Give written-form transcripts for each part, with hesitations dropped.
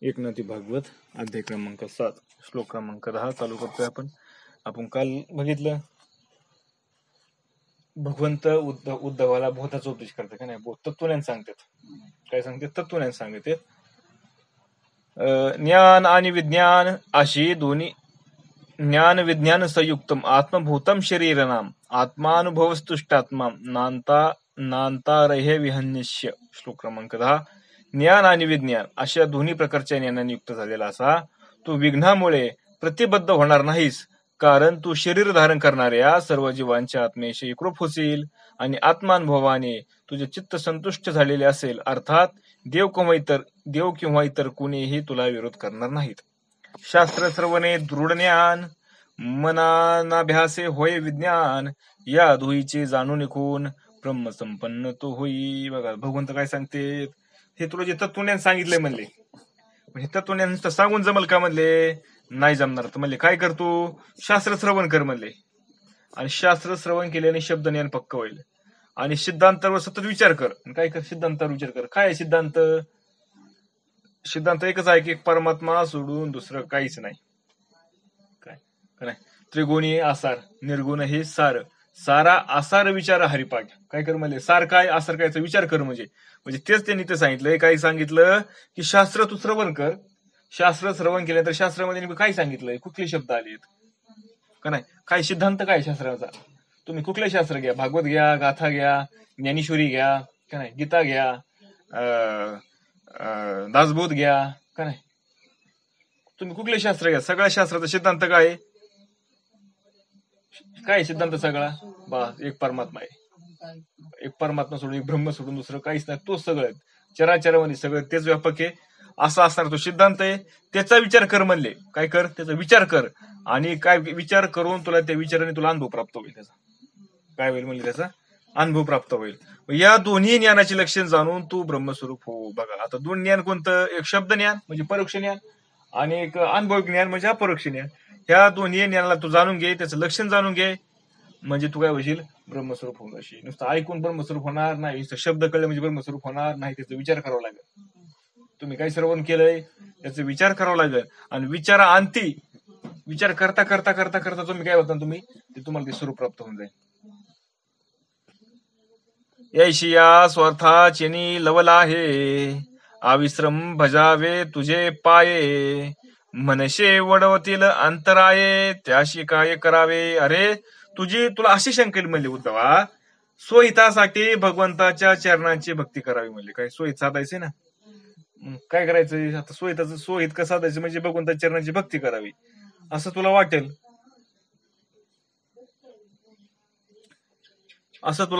एकनाथी भागवत अध्याय क्रमांक 7 श्लोक क्रमांक 10 चालू करतोय आपण काल बघितलं भगवंत उद्धवाला बोधाचा उपदेश करतात का नाही. तत्वज्ञान सांगतात. काय सांगते? तत्वज्ञान सांगते. ज्ञान आणि विज्ञान अशी दोन्ही ज्ञान विज्ञान संयुक्तम आत्मभूतम शरीरनाम आत्मानुभवस्तुष्टात्मा नांता रहे विहन्यस्य. श्लोक क्रमांक 10. ज्ञान आणि विज्ञान अशा दोन्ही प्रकारच्या ज्ञानाने युक्त झालेला असा तू विघ्नामुळे प्रतिबद्ध होणार नाहीस, कारण तू शरीर धारण करणाऱ्या सर्व जीवांच्या आत्मेशी एकरूप होशील आणि आत्मानुभवाने तुझे चित्त संतुष्ट झालेले असेल. अर्थात देव किंवा इतर कुणीही तुला विरोध करणार नाहीत. शास्त्र श्रवणे दृढ ज्ञान, मनानाभ्यासे होय विज्ञान, या दुहीचे जाणून निघून ब्रह्मसंपन्न तो होई. बघा भगवंत काय सांगते, हे तुला जे तत्वज्ञान सांगितलंय म्हणले, हे तत्वज्ञान सांगून जमल का म्हणले? नाही जमणार. तर म्हणले काय कर, तू शास्त्र श्रवण कर म्हणले. आणि शास्त्र श्रवण केल्याने शब्द ज्ञान पक्क होईल. आणि सिद्धांतावर सतत विचार कर. काय कर? सिद्धांतावर विचार कर. काय सिद्धांत? सिद्धांत एकच आहे की परमात्मा सोडून दुसरं काहीच नाही. काय त्रिगुणी आसार, निर्गुण हे सार, सारा आसार विचार हरिपाठ. काय कर म्हणले? सार काय आसार कायचा विचार कर. म्हणजे तेच त्यांनी ते सांगितलंय. काय सांगितलं की शास्त्र तू श्रवण कर. शास्त्र श्रवण केल्यानंतर शास्त्रामध्ये काय सांगितलंय, कुठले शब्द आलेत का नाही, काय सिद्धांत काय शास्त्राचा. तुम्ही कुठले शास्त्र घ्या, भागवत घ्या, गाथा घ्या, ज्ञानेश्वरी घ्या का नाही, गीता घ्या, दासबोध घ्या का नाही, तुम्ही कुठले शास्त्र घ्या, सगळ्या शास्त्राचा सिद्धांत काय सिद्धांत सगळा एक परमात्मा आहे. एक परमात्मा सोडून, एक ब्रह्म सोडून दुसरं काहीच नाही. तोच सगळं चराचरामध्ये सगळं तेच व्यापक आहे असा असणार तो सिद्धांत आहे. त्याचा विचार कर म्हणले. काय कर? त्याचा विचार कर. आणि काय विचार करून तुला त्या विचाराने तुला अनुभव प्राप्त होईल. त्याचा काय होईल म्हणले? त्याचा अनुभव प्राप्त होईल. या दोन्ही ज्ञानाचे लक्षण जाणून तू ब्रह्मस्वरूप हो. बघा आता दोन ज्ञान कोणतं? एक शब्द ज्ञान म्हणजे परोक्ष ज्ञान, आणि एक अनुभव ज्ञान म्हणजे अपरोक्ष ज्ञान. ह्या दोन्ही ज्ञानाला तू जाणून घे, त्याचं लक्षण जाणून घे, म्हणजे तू काय होशील? ब्रह्मस्वरूप होऊन जाशील. नुसतं ऐकून ब्रह्मस्वरूप होणार नाही, शब्द कळले म्हणजे ब्रह्मस्वरूप होणार नाही. त्याचा विचार करावा लागेल. तुम्ही काय श्रवण केलंय त्याचा विचार करावा लागेल. आणि विचाराअंती विचार करता करता करता करता तुम्ही काय होता, तुम्हाला ते स्वरूप प्राप्त होऊन जाईल. यैशिया स्वार्थाचेनी लवला हे, अविश्रम भजावे तुझे पाये, मनशे वडवतील अंतराये, त्याशी काय करावे. अरे तुला अशी शंका म्हणली उद्धवा, स्वहितासाठी भगवंताच्या चरणांची भक्ती करावी म्हणले. काय स्वहित साधायचे ना, काय करायचं आता? स्वहित कसं साधायचं म्हणजे भगवंताच्या चरणांची भक्ती करावी असं तुला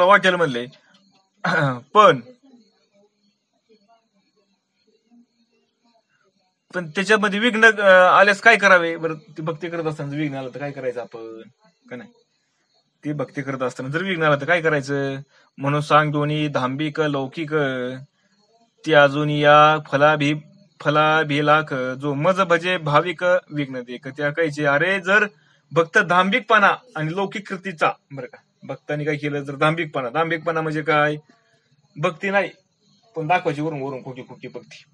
वाटेल, म्हणले. पण त्याच्यामध्ये विघ्न आल्यास काय करावे बरं? ती भक्ती करत असताना विघ्न आलं तर काय करायचं आपण का नाही? ती भक्ती करत असताना जर विघ्न आलं तर काय करायचं? म्हणून सांग दोन्ही धांबिक लौकिक, ती अजून या फलाभिलाख, जो मज भजे भाविक विघ्न देख त्या कायचे. अरे जर भक्त धांबिकपणा आणि लौकिक कृतीचा, बरं का, भक्तांनी काय केलं जर धांबिकपणा म्हणजे काय? भक्ती नाही पण दाखवायची वरून वरून खोटी भक्ती,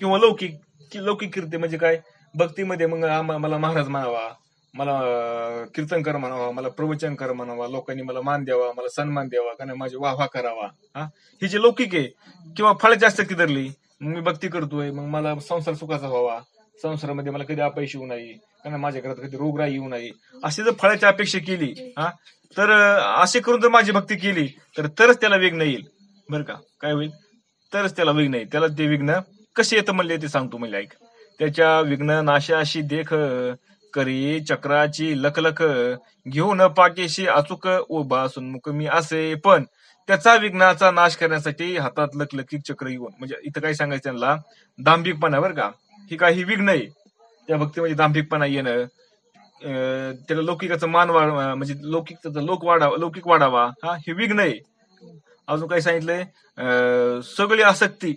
किंवा लौकिक कीर्ती म्हणजे काय? भक्तीमध्ये मग मला महाराज म्हणावा, मला कीर्तनकर म्हणावा, मला प्रवचनकर म्हणावा, लोकांनी मला मान द्यावा, मला सन्मान द्यावा का नाही, माझी वाहवा करावा. ही जी लौकिक आहे, किंवा फळ जास्त धरली, मग मी भक्ती करतोय, मग मला संसार सुखाचा व्हावा, संसारामध्ये मला कधी अपयश येऊ नये का नाही, माझ्या घरात कधी रोगराई येऊ नये, अशी जर फळाची अपेक्षा केली तर असे करून जर माझी भक्ती केली तरच त्याला विघ्न येईल. बरं का, काय होईल? तरच त्याला विघ्न येईल. त्याला ते विघ्न कसे येतं म्हणले ते सांगतो म्हणजे ऐक. त्याच्या विघ्न नाशाशी देख, करी चक्राची लखलख, घेऊन पाठीशी अचूक उभा सुन्मुख मी असे. पण त्याचा विघ्नाचा नाश करण्यासाठी हातात लखलखी चक्र येऊन, म्हणजे इथं काय सांगायचं त्यांना? दांभिकपणा. बरं का, ही काही विघ्न आहे त्या भक्तीमध्ये. दांभिकपणा येणं, त्याला लौकिकाचा मान म्हणजे लौकिक वाढावा, हे विघ्न आहे. अजून काय सांगितलंय? सगळी आसक्ती,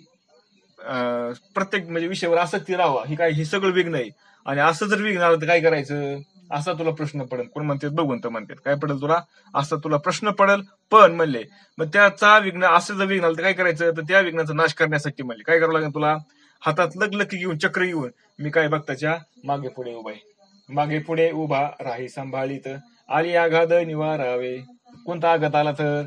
प्रत्येक म्हणजे विषयावर आसक्ती राहावा, ही सगळं विघ्न आहे. आणि असं जर विघ्न आलं तर काय करायचं? असा तुला प्रश्न पडेल. कोण म्हणतात? भगवंत म्हणतात. काय पडेल तुला? असा तुला प्रश्न पडेल. पण म्हणले मग त्याचा विघ्न असं जर विघ्न आलं तर काय करायचं? तर त्या विघ्नाचा नाश करण्यासाठी म्हणले काय करावं लागेल तुला? हातात लगलकी घेऊन चक्र घेऊन मी काय भक्ताच्या मागे पुढे उभा आहे. मागे पुढे उभा राही सांभाळीत आली आघात निवारावे. कोणता आघात आला तर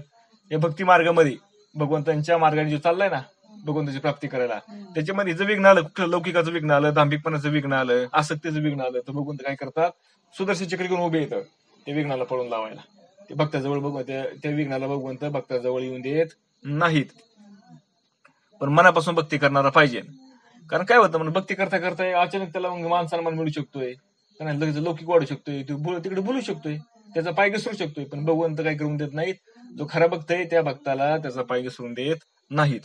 या भक्ती मार्गामध्ये भगवंतांच्या मार्गाने जो चाललाय ना भगवंताची प्राप्ती करायला, त्याच्यामध्ये जर विघ्न आलं, कुठलं लौकिकाचं विघ्न आलं, दांभिकपणाचं विघ्न आलं, आसक्तीचं विघ्न आलं, तर भगवंत काय करतात, सुदर्शन चक्र घेऊन उभे येतं ते विघ्नाला पळून लावायला. ते भक्ताजवळ भगवंत त्या विघ्नाला भगवंत भक्ताजवळ येऊन देत नाहीत. पण मनापासून भक्ती करणारा पाहिजे. कारण काय होतं म्हणून भक्ती करता करता अचानक त्याला मान सन्मान मिळू शकतोय, लगेच लौकिक वाढू शकतोय, तिकडे बोलू शकतोय, त्याचा पाय घसरू शकतोय. पण भगवंत काय करून देत नाहीत. जो खरा भक्त आहे त्या भक्ताला त्याचा पाय घसरून देत नाहीत.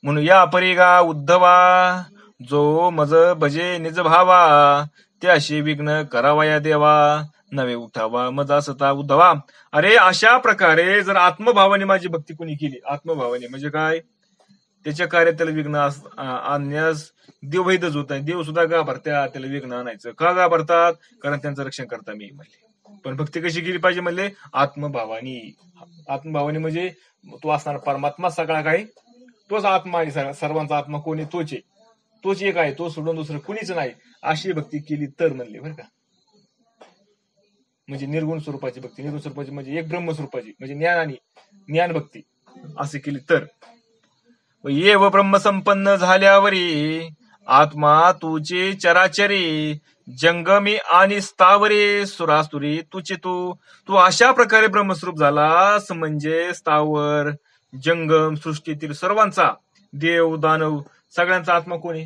म्हणून या परिगा उद्धवा जो मज भजे निज भावा त्याशी विघ्न करावया देवा नवे उठावा मजा सता उद्धवा. अरे अशा प्रकारे जर आत्मभावाने माझी भक्ती कोणी केली, आत्मभावाने म्हणजे काय, त्याच्या कार्यात त्याला विघ्न आणण्यास देव वैधच होत नाही. देव सुद्धा घाबरतात त्याला विघ्न आणायचं. का घाबरतात? कारण त्यांचं रक्षण करता मी म्हणले. पण भक्ती कशी केली पाहिजे म्हणले, आत्मभावानी. आत्मभावानी म्हणजे तो असणारा परमात्मा सगळा काय, तोच आत्मा आहे. सर्वांचा आत्मा कोणी तोच आहे, तोच एक आहे, तो सोडून दुसरं कुणीच नाही. अशी भक्ती केली तर म्हणले बरं का. म्हणजे निर्गुण स्वरूपाची भक्ती, निर्गुण स्वरूपाची म्हणजे एक ब्रह्मस्वरूपाची म्हणजे ज्ञान आणि ज्ञान भक्ती असे केली तर. ये व ब्रह्म संपन्न झाल्यावरी आत्मा तुझे चराचरी जंगमी आणि स्थावरे सुरासुरी तुझे तू अशा प्रकारे ब्रह्मस्वरूप झालास म्हणजे स्थावर जंगम सृष्टीतील सर्वांचा, देव दानव सगळ्यांचा आत्मा कोणी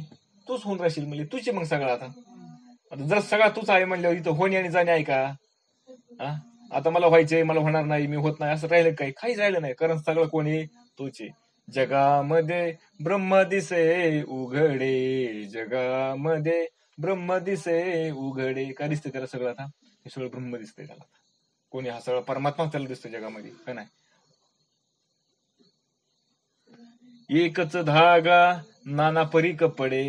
तूच होऊन राहशील म्हणजे तुझे. मग सगळं आता जर सगळा तूच आहे म्हणल्यावर इथं होणे आणि जाणे आहे का? आता मला व्हायचंय, मला होणार नाही, मी होत नाही असं राहिलं काही? काहीच राहिलं नाही. कारण सगळं कोणी तुझे. जगामध्ये ब्रह्म दिसे उघडे, जगामध्ये ब्रह्म दिसे उघडे. काय दिसतंय त्याला सगळं आता? हे सगळं ब्रह्म दिसतंय त्याला. कोणी? हा सगळा परमात्मा त्याला दिसतो जगामध्ये का नाही? एकच धागा नाना परी कपडे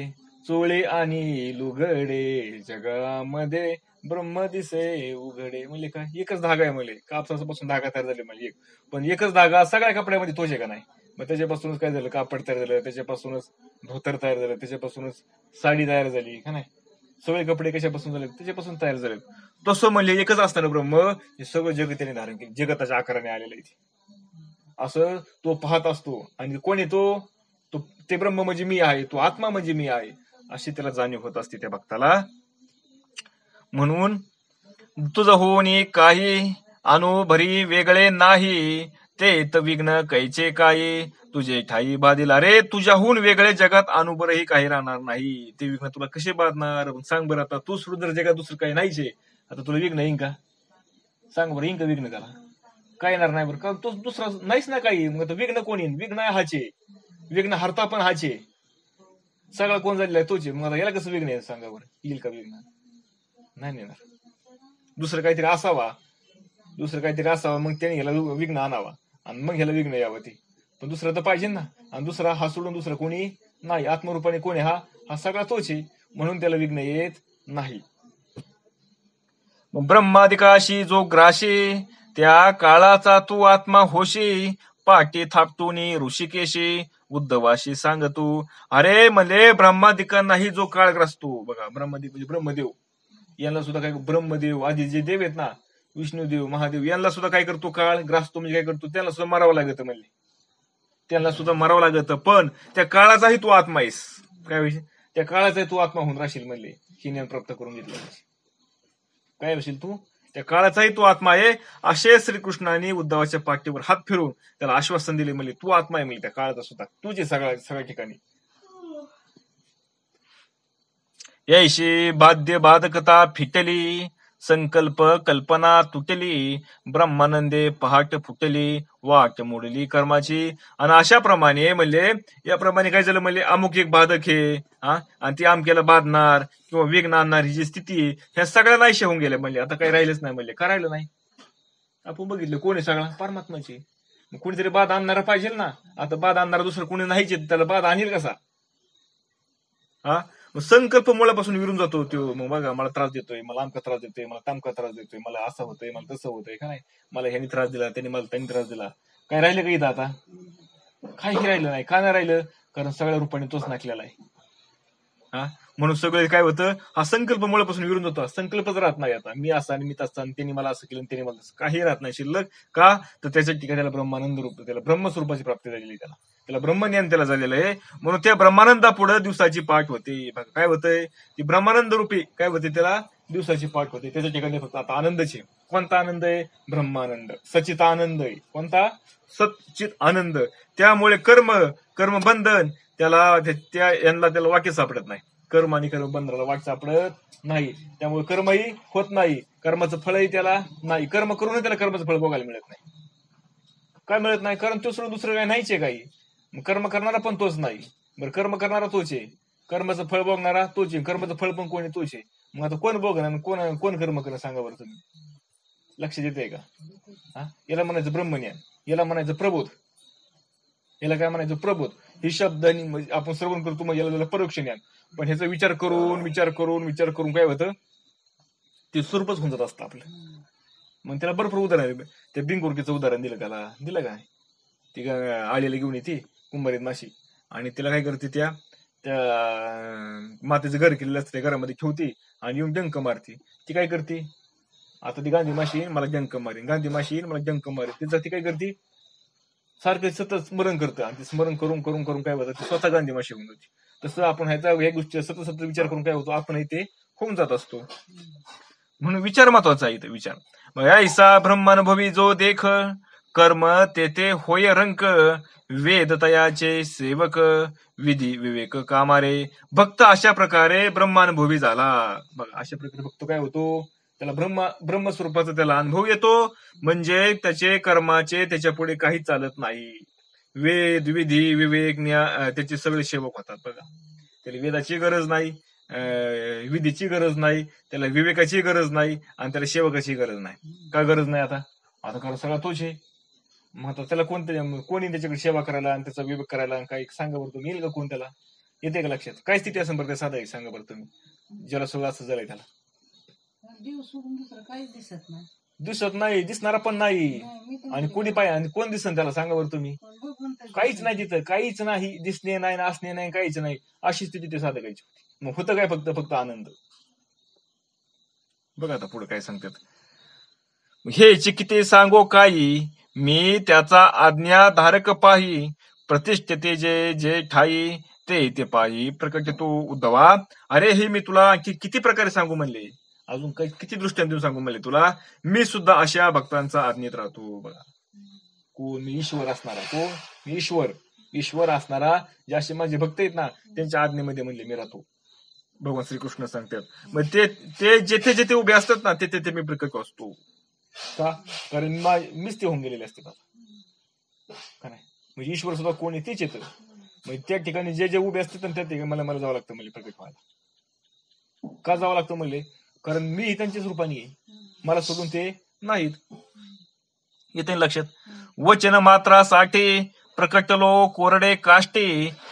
चोळे आणि लुगडे जगामध्ये ब्रह्म दिसे उघडे. म्हणजे काय? एकच धागा आहे म्हणजे कापसापासून धागा तयार झाले म्हणजे एक. पण एकच धागा सगळ्या कपड्यामध्ये तोच आहे का नाही? मग त्याच्यापासूनच काय झालं, कापड तयार झालं, त्याच्यापासूनच धोतर तयार झालं, त्याच्यापासूनच साडी तयार झाली का नाही? सगळे कपडे कशापासून झाले? त्याच्यापासून तयार झाले. तसं म्हणले एकच असताना ब्रह्म हे सगळं जग त्याने धारण केलं, जगताच्या आकाराने आलेलं आहे असं तो पाहत असतो. आणि कोण येतो तो? ते ब्रह्म म्हणजे मी आहे, तो आत्मा म्हणजे मी आहे, अशी त्याला जाणीव होत असते त्या भक्ताला. म्हणून तुझं होऊन काही अनुभरी वेगळे नाही ते विघ्न कैचे काही तुझे ठाई बाधिल. अरे तुझ्याहून वेगळे जगात अनुभरही काही राहणार नाही. ते विघ्न तुला कसे बाधणार सांग बरं. आता तू सोडून जर जगात दुसरं काही नाहीच आहे, आता तुला विघ्न येईन का? सांग बरं, येईन का विघ्न त्याला? काय येणार नाही बरं. का तो दुसरा नाहीच ना काही. मग विघ्न कोण येईन? विघ्न हाचे, विघ्न हरता पण हाचे. सगळा कोण झालेला आहे तोच. मग याला कसं विघ्न आहे सांगा बरं? येईल का विघ्न? नाही येणार. दुसरं काहीतरी असावा, दुसरं काहीतरी असावं, मग त्याने ह्याला विघ्न आणावा आणि मग ह्याला विघ्न यावं ते. पण दुसरं तर पाहिजे ना. आणि दुसरा हा सोडून दुसरं कोणी नाही. आत्मरूपाने कोणी हा सगळा तोच आहे, म्हणून त्याला विघ्न येत नाही. ब्रह्मादिकाशी जो ग्राशी त्या काळाचा तू आत्मा होशी पाठी थापटून ऋषिकेशी उद्धवाशी सांगतू. अरे म्हणजे ब्रह्मादिकांनाही जो काळ ग्रासतो बघा. ब्रह्मादिक म्हणजे ब्रह्मदेव, यांना सुद्धा काय, ब्रह्मदेव आधी जे देव आहेत ना, विष्णुदेव महादेव, यांना सुद्धा काय करतो काळ ग्रासतो. म्हणजे काय करतो? त्यांना सुद्धा मरावं लागतं म्हणले, त्यांना सुद्धा मरावं लागतं. पण त्या काळाचाही तू आत्मा आहेस. काय विषय? त्या काळाचाही तू आत्मा होऊन राहशील म्हणले, ही ज्ञान प्राप्त करून घेतलं. काय होशील तू? त्या काळाचाही तू आत्मा आहे. असे श्रीकृष्णाने उद्धवाच्या पाठीवर हात फिरून त्याला आश्वासन दिले म्हणले, तू आत्मा आहे म्हणजे त्या काळाचा सुद्धा, तुझे सगळ्या ठिकाणी. यायशी बाध्य बाधकता फिटली संकल्प कल्पना तुटली ब्रह्मानंदे पहाट फुटली वाट मोडली कर्माची. आणि अशा प्रमाणे म्हणले, याप्रमाणे काय झालं म्हणले, अमुक एक बाधक हे आणि ती अमक्याला बाधणार किंवा विघ्न आणणार ही जी स्थिती आहे, ह्या सगळ्या नाहीशे होऊन गेल्या म्हणले. आता काही राहिलंच नाही म्हणले. का राहिलं नाही? आपण बघितलं कोण आहे? सगळा परमात्माची. कोणीतरी बाध आणणारा पाहिजे ना. आता बाध आणणारा दुसरं कोणी नाहीच, त्याला बाध आणील कसा? संकल्प मुळापासून विरून जातो तो. मग बघा, मला त्रास देतोय, मला आमका त्रास देतोय, मला तामका त्रास देतोय, मला असं होतंय, मला तसं होतंय का नाही, मला ह्यानी त्रास दिला, त्यांनी त्रास दिला. काय राहिलं का इथं आता? काही राहिलं नाही. का नाही राहिलं? कारण सगळ्या रूपाने तोच नाचलेला आहे. हा, म्हणून सगळे काय होतं, हा संकल्प मुळापासून विरून जातो. संकल्पच राहत नाही आता, मी असा आणि मी तसा आणि त्यांनी मला असं केलं आणि त्यांनी मला असं, काही राहत नाही शिल्लक. का तर त्याच्या ठिकाणी त्याला ब्रह्मानंद रूप, त्याला ब्रह्मस्वरूपाची प्राप्ती झालेली, त्याला त्याला ब्रह्मज्ञान त्याला झालेलं आहे. म्हणून त्या ब्रह्मानंदापुढे दिवसाची पाठ होते. बघा काय होतंय, ती ब्रह्मानंद रूपी काय होते, त्याला दिवसाची पाठ होते. त्याच्या ठिकाणी फक्त आता आनंदच आहे. कोणता आनंद आहे? ब्रह्मानंद, सचित आनंद आहे. कोणता? सच्चित आनंद. त्यामुळे कर्मबंधन त्याला यांना त्याला वाक्य सापडत नाही. कर्म आणि कर्मबंधनाला वाक्य सापडत नाही. त्यामुळे कर्मही होत नाही, कर्माचं फळही त्याला नाही. कर्म करूनही त्याला कर्माचं फळ भोगायला मिळत नाही. काय मिळत नाही? कारण तो सोडून दुसरं काही नाहीच आहे काही. कर्म करणारा पण तोच नाही. बरं, कर्म करणारा तोच आहे, कर्माचं फळ भोगणारा तोच आहे, कर्माचं फळ पण कोणी तोच आहे. मग आता कोण भोगणार, कोण कोण कर्म करणं सांगा बरं तुम्ही. लक्ष देते का? हा, याला म्हणायचं ब्रह्मज्ञान, याला म्हणायचं प्रबोध, याला काय म्हणायचं? प्रबोध. ही शब्द आपण श्रवण करतो, मग याला परोक्ष ज्ञान. पण ह्याचा विचार करून काय होतं, ते स्वरूपच होऊन जात असतं आपलं. मग त्याला भरपूर उदाहरण आहे. त्या बिंगुरकीचं उदाहरण दिलं काय? ती आळीला घेऊन येते कुंभारीत माशी, आणि तिला काय करते, त्या त्या मातेचं घर केलेलं असतं, त्या घरामध्ये ठेवते आणि येऊन डंक मारते. ती काय करते, आता ती गांधी माशी येईन मला डंक मारेन, गांधी माशी येईन मला डंक मारेन. तिचं ती काय करते, सारखं सतत स्मरण करतं, आणि ते स्मरण करून करून करून काय होतं, स्वतः गांधी माशी होऊन जाते. तसं आपण ह्या गोष्टी सतत सतत विचार करून काय होतो, आपणही ते होऊन जात असतो. म्हणून विचार महत्वाचा आहे इथं, विचार. मग ऐसा ब्रह्मानुभवी जो देख, कर्म तेथे होय रंक, वेद तयाचे सेवक, विधी विवेक कामारे. भक्त अशा प्रकारे ब्रह्मानुभवी झाला. बघा, अशा प्रकारे भक्त काय होतो, त्याला ब्रह्मस्वरूपाचा त्याला अनुभव येतो. म्हणजे त्याचे कर्माचे त्याच्या पुढे काही चालत नाही. वेद विधी विवेक त्याचे सगळे सेवक होतात. बघा, त्याला वेदाची गरज नाही, विधीची गरज नाही, त्याला विवेकाची गरज नाही, आणि त्याला सेवकाची गरज नाही. का गरज नाही? आता कारण सगळा तोच आहे. मग आता त्याला कोणी त्याच्याकडे सेवा करायला आणि त्याचा विवेक करायला काही सांगा बरं तुम्ही, येईल का कोण त्याला? येते का लक्षात? काय स्थिती असं बरं, साधा एक सांगा बरं तुम्ही, ज्याला सगळं असं झालंय त्याला. देव सोडून दुसरं काहीच दिसत नाही. दिसत नाही, दिसणारा पण नाही, आणि कोणी पाय आणि कोण दिसन त्याला सांगा बरं तुम्ही? काहीच नाही तिथं, काहीच नाही, दिसणे नाही, असणे नाही, काहीच नाही. अशी स्थिती ते साधकायची होती. मग होतं काय? फक्त आनंद. बघा आता पुढे काय सांगतात, हे चिकिते सांगो काही, मी त्याचा आज्ञाधारक पाही, प्रतिष्ठते जे जे ठाई, ते पाही प्रकट तू उद्धवा. अरे हे मी तुला किती प्रकारे सांगू म्हणले, अजून काही किती दृष्टांतून सांगू म्हणले तुला. मी सुद्धा अशा भक्तांचा आज्ञेत राहतो. बघा, कोण? ईश्वर असणारा. कोण? ईश्वर असणारा, जे असे माझे भक्त आहेत ना, त्यांच्या आज्ञेमध्ये म्हणले मी राहतो. भगवान श्रीकृष्ण सांगतात. मग ते जेथे जेथे उभे असतात ना, ते मी प्रकट असतो. का? कारण मीच ते होऊन गेलेले असतात का नाही. म्हणजे ईश्वर सुद्धा कोणी तेच येतं. म्हणजे त्या ठिकाणी जे जे उभे असतात त्या ठिकाणी मला जावं लागतं म्हणजे प्रकट व्हायला. का जावं लागतं म्हणले? कारण मी त्यांच्याच रूपाने आहे, मला सोडून ते नाहीत. येते लक्षात? वचन मात्रासाठी प्रकटलो कोरडे काष्टे,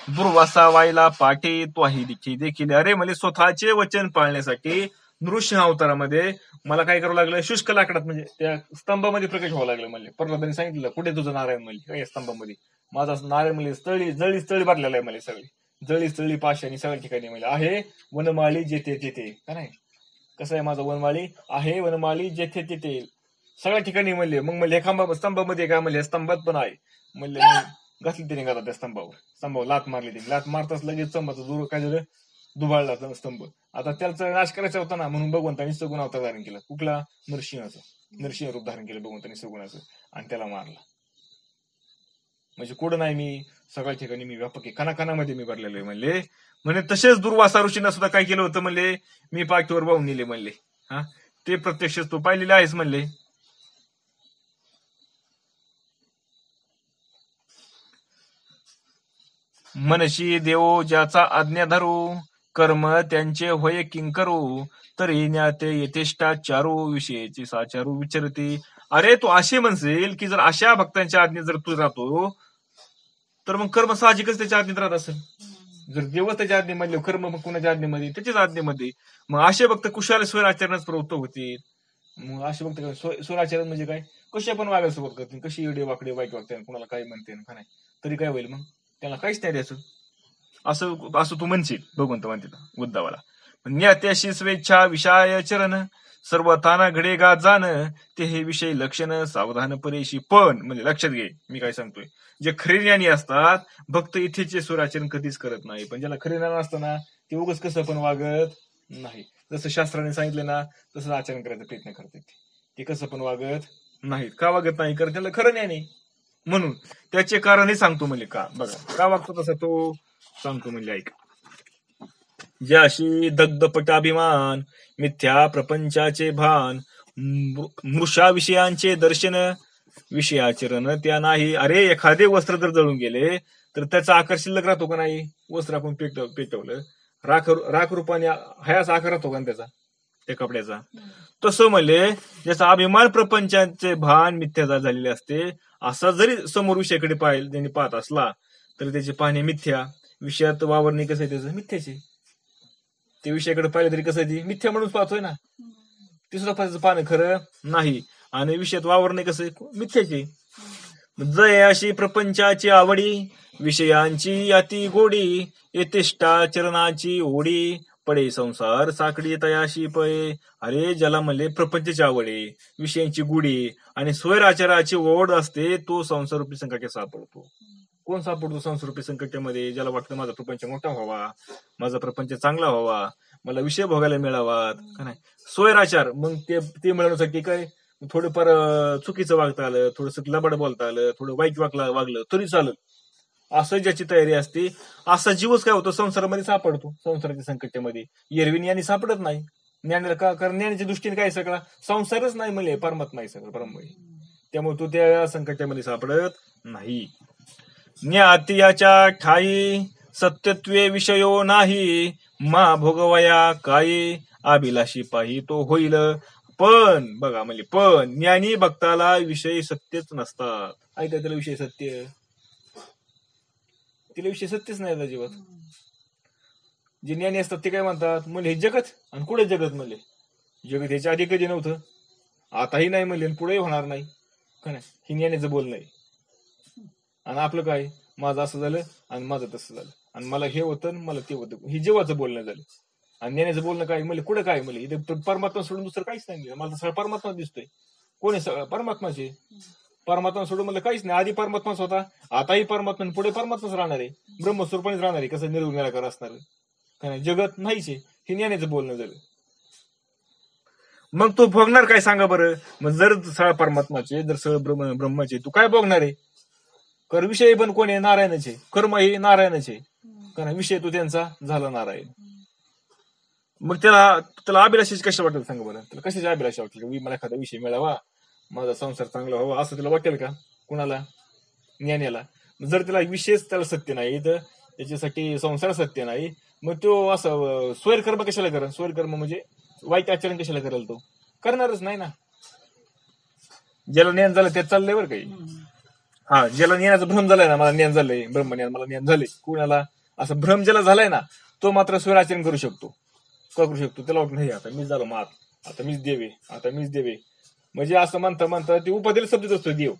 दुर्वासा वायला पाटे त्वाही देखील. अरे म्हणजे स्वतःचे वचन पाळण्यासाठी नृसिंह अवतारामध्ये मला काय करावं लागलं, शुष्क लाकडात म्हणजे त्या स्तंभामध्ये प्रकट व्हावं लागलं. म्हणजे प्रल्हादाने सांगितलं, कुठे तुझं नारायण? म्हणजे काय स्तंभामध्ये माझा नारायण म्हणजे जळी भरलेला आहे. म्हणजे सगळी जळी पाशाने सगळ्या ठिकाणी म्हणजे आहे. वनमाळी जेथे तेथे का नाही, कसं आहे माझं वनमाळी आहे, वनमाळी जेथे तेथे सगळ्या ठिकाणी म्हणले. मग म्हणले स्तंभामध्ये काय म्हणले, स्तंभात पण आहे म्हणले. घातली त्याने गाता त्या स्तंभावर लात मारली त्याने. लात मारताच लगेच स्तंभाचा दूर काय झालं, दुभाळला स्तंभ. आता त्याचा नाश करायचा होता ना, म्हणून भगवंतांनी सगुण अवतार धारण केला. कुठला? नरसिंह रूप धारण केलं भगवंतांनी सगुणाचं, आणि त्याला मारला. म्हणजे कुठं नाही मी, सगळ्या ठिकाणी मी व्यापक आहे, कणाकणामध्ये मी भरलेलो आहे म्हणले. म्हणजे तसेच दुर्वासा ऋषींना सुद्धा काय केलं होतं म्हणले, मी पाठीवर वाहून नेले म्हणले. हा, ते प्रत्यक्ष तू पाहिलेले आहेस म्हणले. मनशी देव ज्याचा आज्ञा धरू, कर्म त्यांचे होय किंकरू, तरी ज्ञाते यथेष्टाचारू, विषयाची साचारू विचारते. अरे तू असे म्हणशील की जर अशा भक्तांच्या आज्ञेत जर तू राहतो, तर मग कर्म साहजिकच त्याच्या आज्ञेत राहत असेल. जर देवच त्याच्या आज्ञेमध्ये, कर्म मग कुणाच्या आज्ञेमध्ये? त्याच्याच आज्ञेमध्ये. मग असे भक्त कुशाला स्वराचरणास प्रवृत्त होतील. मग असे भक्त स्वराचरण म्हणजे काय, कसे पण वागायला सुरुवात करतील, कशी एवढे वाकडे वाईट वागते, कुणाला काय म्हणते का नाही, तरी काय होईल मग? त्याला काहीच नाही द्यायचं. असं असं तू म्हणशील, भगवंत म्हणते उद्धवाला. ज्ञात्याशी स्वेच्छा विषय चरण सर्वताना घडे गा जाण ते हे विषय लक्षण सावधान परेशी. पण म्हणजे लक्षात घे मी काय सांगतोय, जे खरे ज्ञानी असतात भक्त इथेचे सुराचरण कधीच करत नाही, पण ज्याला खरे ज्ञान असतं ना ते उगाच कसं पण वागत नाही. जसं शास्त्राने सांगितलं ना तसं आचरण करायचा प्रयत्न करतात ते कसं पण वागत नाहीत. का वागत नाही? कारण त्याला खरं ज्ञान आहे म्हणून. त्याचे कारणही सांगतो म्हणजे का बघा का वागतो तसं तो सांगतो म्हणजे ऐक. ज्याशी दग्धपट अभिमान मिथ्या प्रपंचाचे भान मृषा विषयांचे दर्शन विषयाचरण त्या नाही. अरे एखादे वस्त्र जर जळून गेले तर त्याचा आकार शिल्लक राहतो का नाही? वस्त्र आपण पेटवलं राख रूपाने हयाच आकार राहतो का त्याचा त्या कपड्याचा? तसं म्हणले ज्याचा अभिमान प्रपंचाचे भान मिथ्या झालेले असते असा जरी समोर विषयाकडे त्यांनी पाहत असला तर त्याची पाहणे मिथ्या. विषयात वावरणे कसं आहे त्याचं मिथ्याचे. ते विषयाकडे पाहिलं तरी कसं ती मिथ्या म्हणून पाहतोय ना, ते सुद्धा पाहणं खरं नाही. आणि विषयात वावरणे कसं मिथ्याचे. जय अशी प्रपंचाची आवडी विषयांची अति गोडी येतेष्टा चरणाची ओढी पडे संसार साखडी तयाशी पळे. अरे ज्याला म्हणले प्रपंचाची आवडी विषयांची गुढी आणि स्वैराचाराची ओढ असते तो संसार रूपी संकटात सापडतो. कोण सापडतो संसार रूपी संकटामध्ये? ज्याला वाटतं माझा प्रपंच मोठा व्हावा, माझा प्रपंच चांगला व्हावा, मला विषय भोगायला मिळावा का नाही. स्वैराचार मग ते मिळवण्यासाठी काय थोडंफार चुकीचं वागता आलं, थोडंसं लबाड बोलता आलं, थोडं वाईट वागलं तरी चालत, असं ज्याची तयारी असते असा जीवच काय होतो संसारामध्ये सापडतो. संसाराच्या संकटामध्ये एरवी ज्ञानी सापडत नाही. ज्ञानाला का? कारण ज्ञानाच्या दृष्टीने काय सगळा संसारच नाही म्हणजे परमात्मा आहे सगळं ब्रह्म आहे. त्यामुळे तो त्या संकटामध्ये सापडत नाही. ज्ञाती याच्या ठाई सत्यत्वे विषयो नाही मा भोगवया काही अभिलाषी पाही तो होईल. पण बघा म्हणजे पण ज्ञानी भक्ताला विषय सत्यच नसतात. ऐका त्याला विषय सत्य, तिला विषय सत्यच नाही अजिबात. जे ज्ञानी असतात ते काय म्हणतात म्हणजे हे जगत आणि कुठे जगत म्हणले जगत ह्याच्या आधी कधी नव्हतं, आताही नाही म्हणले पुढेही होणार नाही का नाही. हे ज्ञानीचं बोलणं आहे. आणि आपलं काय माझं असं झालं आणि माझं तसं झालं आणि मला हे होतं मला ते होतं, हे जीवाचं बोलणं झालं. आणि ज्ञानाचं बोलणं काय म्हणजे कुठे काय म्हणजे इथे परमात्मा सोडून दुसरं काहीच नाही. मला सगळा परमात्मा दिसतोय. कोण आहे? परमात्माचे. परमात्मा सोडून मला काहीच नाही. आधी परमात्माच होता, आताही परमात्मा, पुढे परमात्माच राहणार आहे, ब्रह्मस्वरूपानेच राहणार आहे. कसं निर्गुण निराकार असणार का नाही. जगत नाहीच आहे. हे ज्ञानाचं बोलणं झालं. मग तो भोगणार काय सांगा बरं? मग जर सगळा परमात्माचे जर सगळं ब्रह्माचे तू काय भोगणार आहे? कारण विषय पण कोण आहे? नारायणाचे. कर्म हे नारायणाचे का नाही. विषय तो त्यांचा झाला नारायण. मग त्याला अभिलाषाची कशा वाटेल सांगा बरं? त्याला कशाची अभिलाषा वाटेल? मला एखादा विषय मिळावा, माझा संसार चांगला व्हावा असं त्याला वाटेल का? कुणाला? ज्ञानाला. जर त्याला विषयच त्याला सत्य नाही तर त्याच्यासाठी संसार सत्य नाही मग तो असं स्वैरकर्म कशाला करेल? स्वैरकर्म म्हणजे वाईट आचरण कशाला करेल? तो करणारच नाही ना. ज्याला ज्ञान झालं त्यात चाललंय बरं काही. हा ज्याला ज्ञानाचा भ्रम झालाय ना, मला ज्ञान झालंय ब्रह्मज्ञान मला ज्ञान झालंय, कुणाला असं भ्रम ज्याला झालाय ना तो मात्र स्वैराचरण करू शकतो. का करू शकतो? त्याला वाटत नाही आता मीच झालो मात, आता मीच देवे म्हणजे असं म्हणता ते उपाधीला शब्दच असतो देव.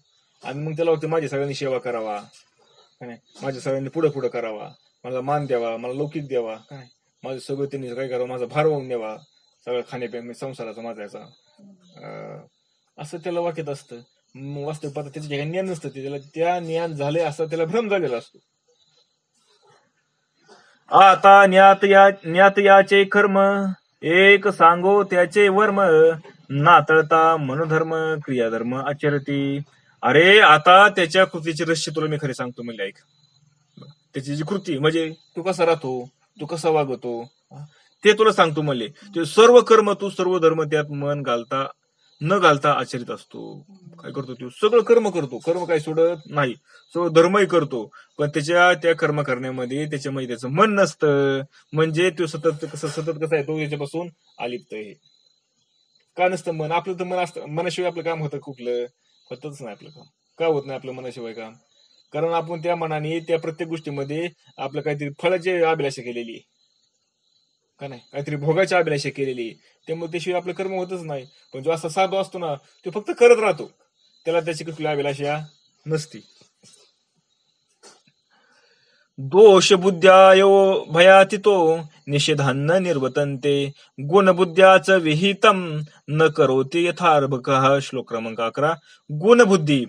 आणि मग त्याला वाटतं माझी सगळ्यांनी सेवा करावा का नाही, माझ्या सगळ्यांनी पुढे करावा, मला मान द्यावा, मला लौकिक द्यावा का नाही, माझं सगळं त्यांनी काय करावं, माझा भार वाहून द्यावा सगळं खाण्यापिण्या संसाराचा माझ्याचा, असं त्याला वाटत असतं. वास्तविक पाहता त्याचं जे ज्ञान नसतं त्याला त्या ज्ञान झाले असं त्याला भ्रम झालेला असतो. आता ज्ञात याचे कर्म एक सांगो त्याचे वर्म नातळता मनोधर्म क्रियाधर्म आचरती. अरे आता त्याच्या कृतीचे रहस्य तुला मी खरे सांगतो म्हणजे ऐक. त्याची जी कृती म्हणजे तू कसा राहतो, तू कसा वागतो ते तुला सांगतो म्हणले. ते सर्व कर्म तू सर्व धर्म त्यात मन न घालता आचरित असतो. काय करतो तू? सगळं कर्म करतो. कर्म काय सोडत नाही, सगळं धर्मही करतो. पण त्या कर्म करण्यामध्ये त्याच्यामध्ये त्याचं मन नसतं. म्हणजे तो सतत कसा आहे तो याच्यापासून अलिप्त आहे. का नसतं मन? आपलं तर मन असतं. मनाशिवाय आपलं काम होतं कुठलं? होतच नाही आपलं काम. का होत नाही आपलं मनाशिवाय काम? कारण आपण त्या मनाने त्या प्रत्येक गोष्टीमध्ये आपलं काहीतरी फळाची अभिलाषा केलेली आहे का नाही, काहीतरी भोगाची अभिलाषा केलेली आहे. त्यामुळे त्याशिवाय आपलं कर्म होतच नाही. पण जो असा साधू असतो ना तो फक्त करत राहतो, त्याला त्याची कुठली अभिलाषा नसती. दोष बुद्ध्यायो भयातितो निषेधान्न निर्वतन्ते गुणबुद्ध्याच विहितम न करोति यथार्भकः. श्लोक क्रमांक 11. गुणबुद्धी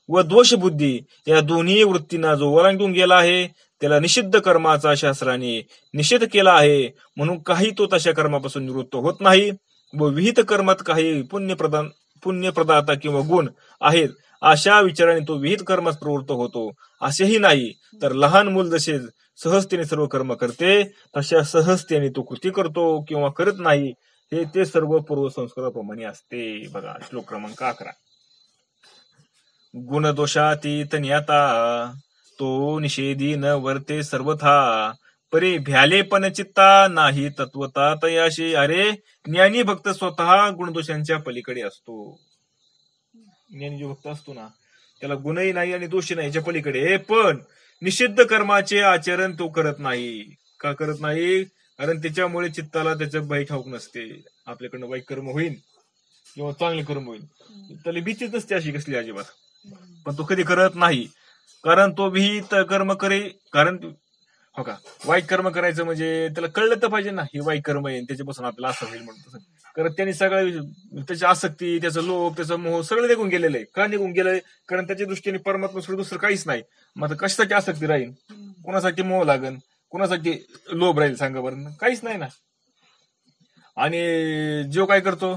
व दोषबुद्धी या दोन्ही वृत्तींना जो ओलांडून गेला आहे त्याला निषिद्ध कर्माचा शास्त्राने निषेध केला आहे, म्हणून काही तो तशा कर्मापासून निवृत्त होत नाही व विहित कर्मात काही पुण्यप्रदाता किंवा गुण आहेत अशा विचाराने तो विहित कर्मात प्रवृत्त होतो असेही नाही. तर लहान मूल जसे सहजतेने सर्व कर्म करते तशा सहजतेने तो कृती करतो किंवा करत नाही, हे ते सर्व पूर्वसंस्काराप्रमाणे असते. बघा श्लोक क्रमांक 11. गुणदोषातीत ज्ञाता तो निषेधी न वर्ते सर्वथा परी भ्याले पण चित्ता नाही तत्वता तयाशी. अरे ज्ञानी भक्त स्वतः गुणदोषांच्या पलीकडे असतो. ज्ञानी जो भक्त असतो ना त्याला गुणही नाही आणि दोषही नाही याच्या पलीकडे, पण निषिद्ध कर्माचे आचरण तो करत नाही. का करत नाही? कारण त्याच्यामुळे चित्ताला त्याचं बाई ठाऊक नसते. आपल्याकडनं वाईट कर्म होईल किंवा चांगले कर्म होईल त्याला भीतीच नसते अशी कसली अजिबात, पण तो कधी करत नाही. कारण तो विहित कर्म करे. कारण हो का, वाईट कर्म करायचं म्हणजे त्याला कळलं तर पाहिजे ना हे वाईट कर्म आहे त्याच्यापासून आपल्याला असं होईल म्हणून. कारण त्यांनी सगळं त्याची आसक्ती, त्याचं लोभ, त्याचा मोह सगळं निघून गेलेलं आहे. का निघून गेलंय? कारण त्याच्या दृष्टीने परमात्मा सोडून दुसरं काहीच नाही. मग आता कशासाठी आसक्ती राहील? कोणासाठी मोह लागन? कोणासाठी लोभ राहील? सांगा बरं. काहीच नाही ना. आणि जो काय करतो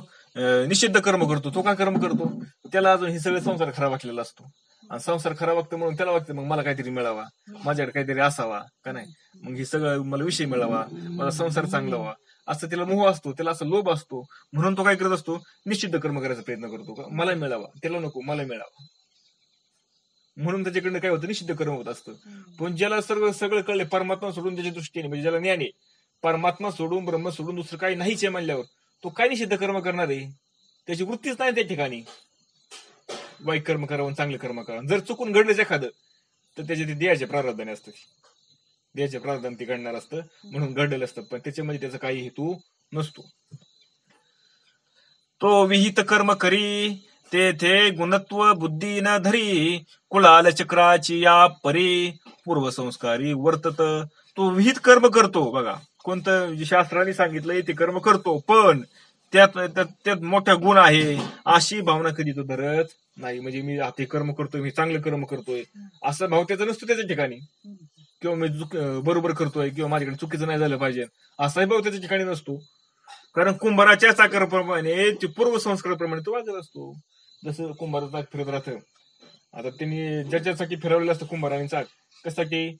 निषिद्ध कर्म करतो तो काय कर्म करतो? त्याला अजून हे सगळं संसार खरा वाटलेला असतो आणि संसार खरा वागतं म्हणून त्याला वाटतं मग मला काहीतरी मिळावा, माझ्याकडे काहीतरी असावा का नाही, मग हे सगळं मला विषय मिळावा, मला संसार चांगला व्हावा असं त्याला मोह असतो, त्याला असं लोभ असतो. म्हणून तो काय करत असतो? निषिद्ध कर्म करायचा प्रयत्न करतो. मला मिळावा, त्याला नको, मला मिळावा. म्हणून त्याच्याकडनं काय होतं? निषिद्ध कर्म होत असतं. पण ज्याला सगळं कळले परमात्मा सोडून त्याच्या दृष्टीने, म्हणजे ज्याला ज्ञान आहे, परमात्मा सोडून ब्रह्म सोडून दुसरं काही नाहीच आहे म्हणल्यावर तो काय निषिद्ध कर्म करणार आहे? त्याची वृत्तीच नाही त्या ठिकाणी. वाईट कर्म करावं, चांगले कर्म करावं. जर चुकून घडलंच एखादं तर त्याच्या ते देहाच्या प्रारब्धाने असतं. देहाच्या प्रारब्धाने ते घडणार असतं म्हणून घडलेलं असतं, पण त्याच्यामध्ये त्याचा काही हेतू नसतो. तो विहित कर्म करी तेथे गुणत्व बुद्धी न धरी कुळाल चक्राची या परी पूर्वसंस्कारी वर्तत. तो विहित कर्म करतो. बघा कोणतं शास्त्राने सांगितलंय ते कर्म करतो, पण त्यात मोठा गुण आहे अशी भावना कधी तो धरत नाही. म्हणजे मी ते कर्म करतोय, मी चांगलं कर्म करतोय असा भाव त्याचा नसतो त्याच्या ठिकाणी, किंवा मी बरोबर करतोय किंवा माझ्याकडे चुकीचं नाही झालं पाहिजे असाही भाव त्याच्या ठिकाणी नसतो. कारण कुंभाराच्या चाकाराप्रमाणे ते पूर्वसंस्काराप्रमाणे तो वागत असतो. जसं कुंभाराचं चाक फिरत राहतं, आता त्यांनी ज्याच्यासाठी फिरवलेलं असतं कुंभाराने चाक, कशासाठी?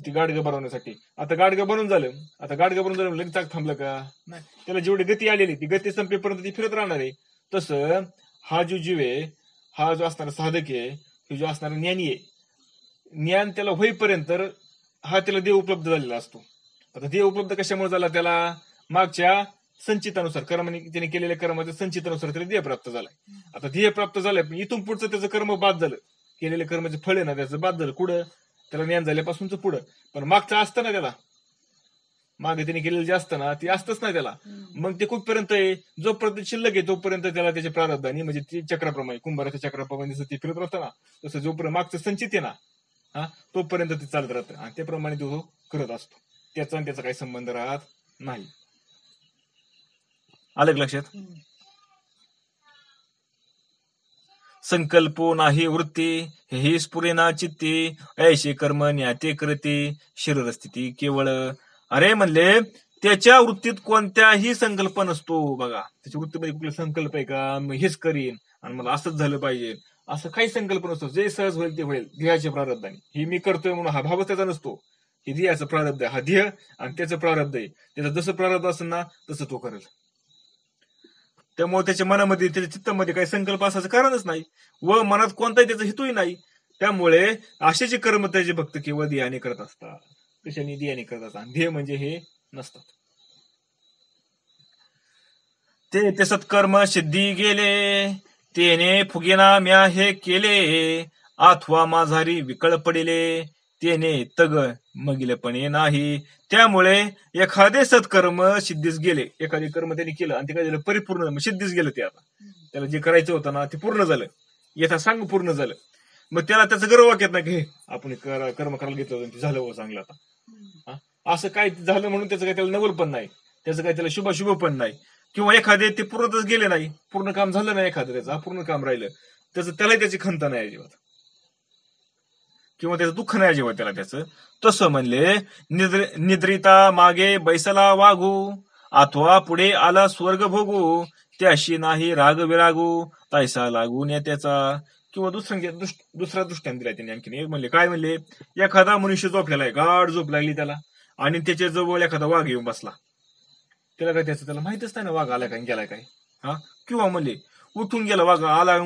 ती गाडगं बनवण्यासाठी. आता गाडगं बनून झालं, लगेच चाक थांबलं का? नाही. त्याला जेवढी गती आलेली ती गती संपेपर्यंत ती फिरत राहणार आहे. तसं हा जो जीव आहे, हा जो असणारा साधक आहे, हे जो असणारा ज्ञानी आहे, ज्ञान त्याला होईपर्यंत हा त्याला देव उपलब्ध झालेला असतो. आता देव उपलब्ध कशामुळे झाला? त्याला मागच्या संचितानुसार त्याने केलेल्या कर्माच्या संचितानुसार त्याला देह प्राप्त झालाय. आता देह प्राप्त झालाय, पण इथून पुढचं त्याचं कर्म बाद झालं. केलेल्या कर्माचे फळ आहे ना त्याचं बाद झालं. कुठं? त्याला ज्ञान झाल्यापासूनच पुढं. पण मागचं असतं ना त्याला, मागे त्याने केलेलं जे असतं ना ते असतंच ना त्याला. मग ते कुठपर्यंत आहे? जोपर्यंत शिल्लक आहे तोपर्यंत त्याला त्याच्या प्रारब्धाने, म्हणजे ती चक्राप्रमाणे, कुंभाराच्या चक्राप्रमाणे जसं ते फिरत राहतं ना तसं जोपर्यंत मागचं संचित आहे ना तोपर्यंत ते चालत राहतं आणि त्याप्रमाणे तो करत असतो. त्याचा आणि त्याचा काही संबंध राहत नाही. आलं लक्षात? संकल्पो नाही वृत्ती हे स्फुरेना चित्ती ऐशे कर्म न्याते करते शरीर स्थिती केवळ. अरे म्हणले त्याच्या वृत्तीत कोणत्याही संकल्प नसतो. बघा त्याच्या वृत्तीमध्ये कुठला संकल्प आहे का? मी हेच करीन आणि मला असंच झालं पाहिजे असं काही संकल्प नसतो. जे सहज होईल ते होईल ध्येयाच्या प्रारब्धाने. हे मी करतोय म्हणून हा भावच त्याचा नसतो. हे ध्येयाचं प्रारब्ध आहे, हा ध्येय आणि त्याचं प्रारब्ध आहे. त्याचं जसं प्रारब्ध असेल ना तसं तो करेल. त्यामुळे त्याच्या मनामध्ये, त्याच्या चित्तामध्ये काही संकल्प असायचं कारणच नाही व मनात कोणताही त्याचा हेतूही नाही. त्यामुळे असे जे कर्म त्याचे भक्त केवळ ध्येयाने करत असतात. कशाने? ध्येयाने करत असतात. ध्येय म्हणजे हे नसतात. ते सत्कर्म सिद्धी गेले तेने फुगेना म्या हे केले अथवा माझारी विकळ पडिले तेने तग मगिलपणे नाही. त्यामुळे एखादे सत्कर्म सिद्धीस गेले, एखादे कर्म त्यांनी केलं आणि ते काय झालं? परिपूर्ण सिद्धीस गेलं. ते आता त्याला जे करायचं होतं ना ते पूर्ण झालं, यथा सांग पूर्ण झालं. मग त्याला त्याचं गर्व वाटत नाही की हे, आपण कर्म करायला घेतलं होतं, ते झालं हो चांगलं आता. हा? असं काय झालं म्हणून त्याचं काय त्याला नवल पण नाही, त्याचं काय त्याला शुभाशुभ पण नाही, किंवा एखादे ते पूर्णच गेले नाही, पूर्ण काम झालं नाही, एखादं त्याचं अपूर्ण काम राहिलं, त्याला त्याची खंत नाही अजिबात, किंवा त्याचं दुःख नाही अजिबात त्याला त्याचं. तसं म्हणले निद्रिता मागे बैसला वागू, अथवा पुढे आला स्वर्ग भोगू, त्याशी नाही राग विरागू, तैसा लागून त्याचा. किंवा दुसरा दृष्टांत दिला त्यांनी आणखीन एक म्हणले, काय म्हणले, एखादा मनुष्य झोपलेला आहे, गाढ झोप लागली त्याला, आणि त्याच्या जवळ एखादा वाघ येऊन बसला, त्याला काय त्याला माहितच नाही ना वाघ आला काय गेला काय. हा, किंवा म्हणले उठून गेला वाघ, आला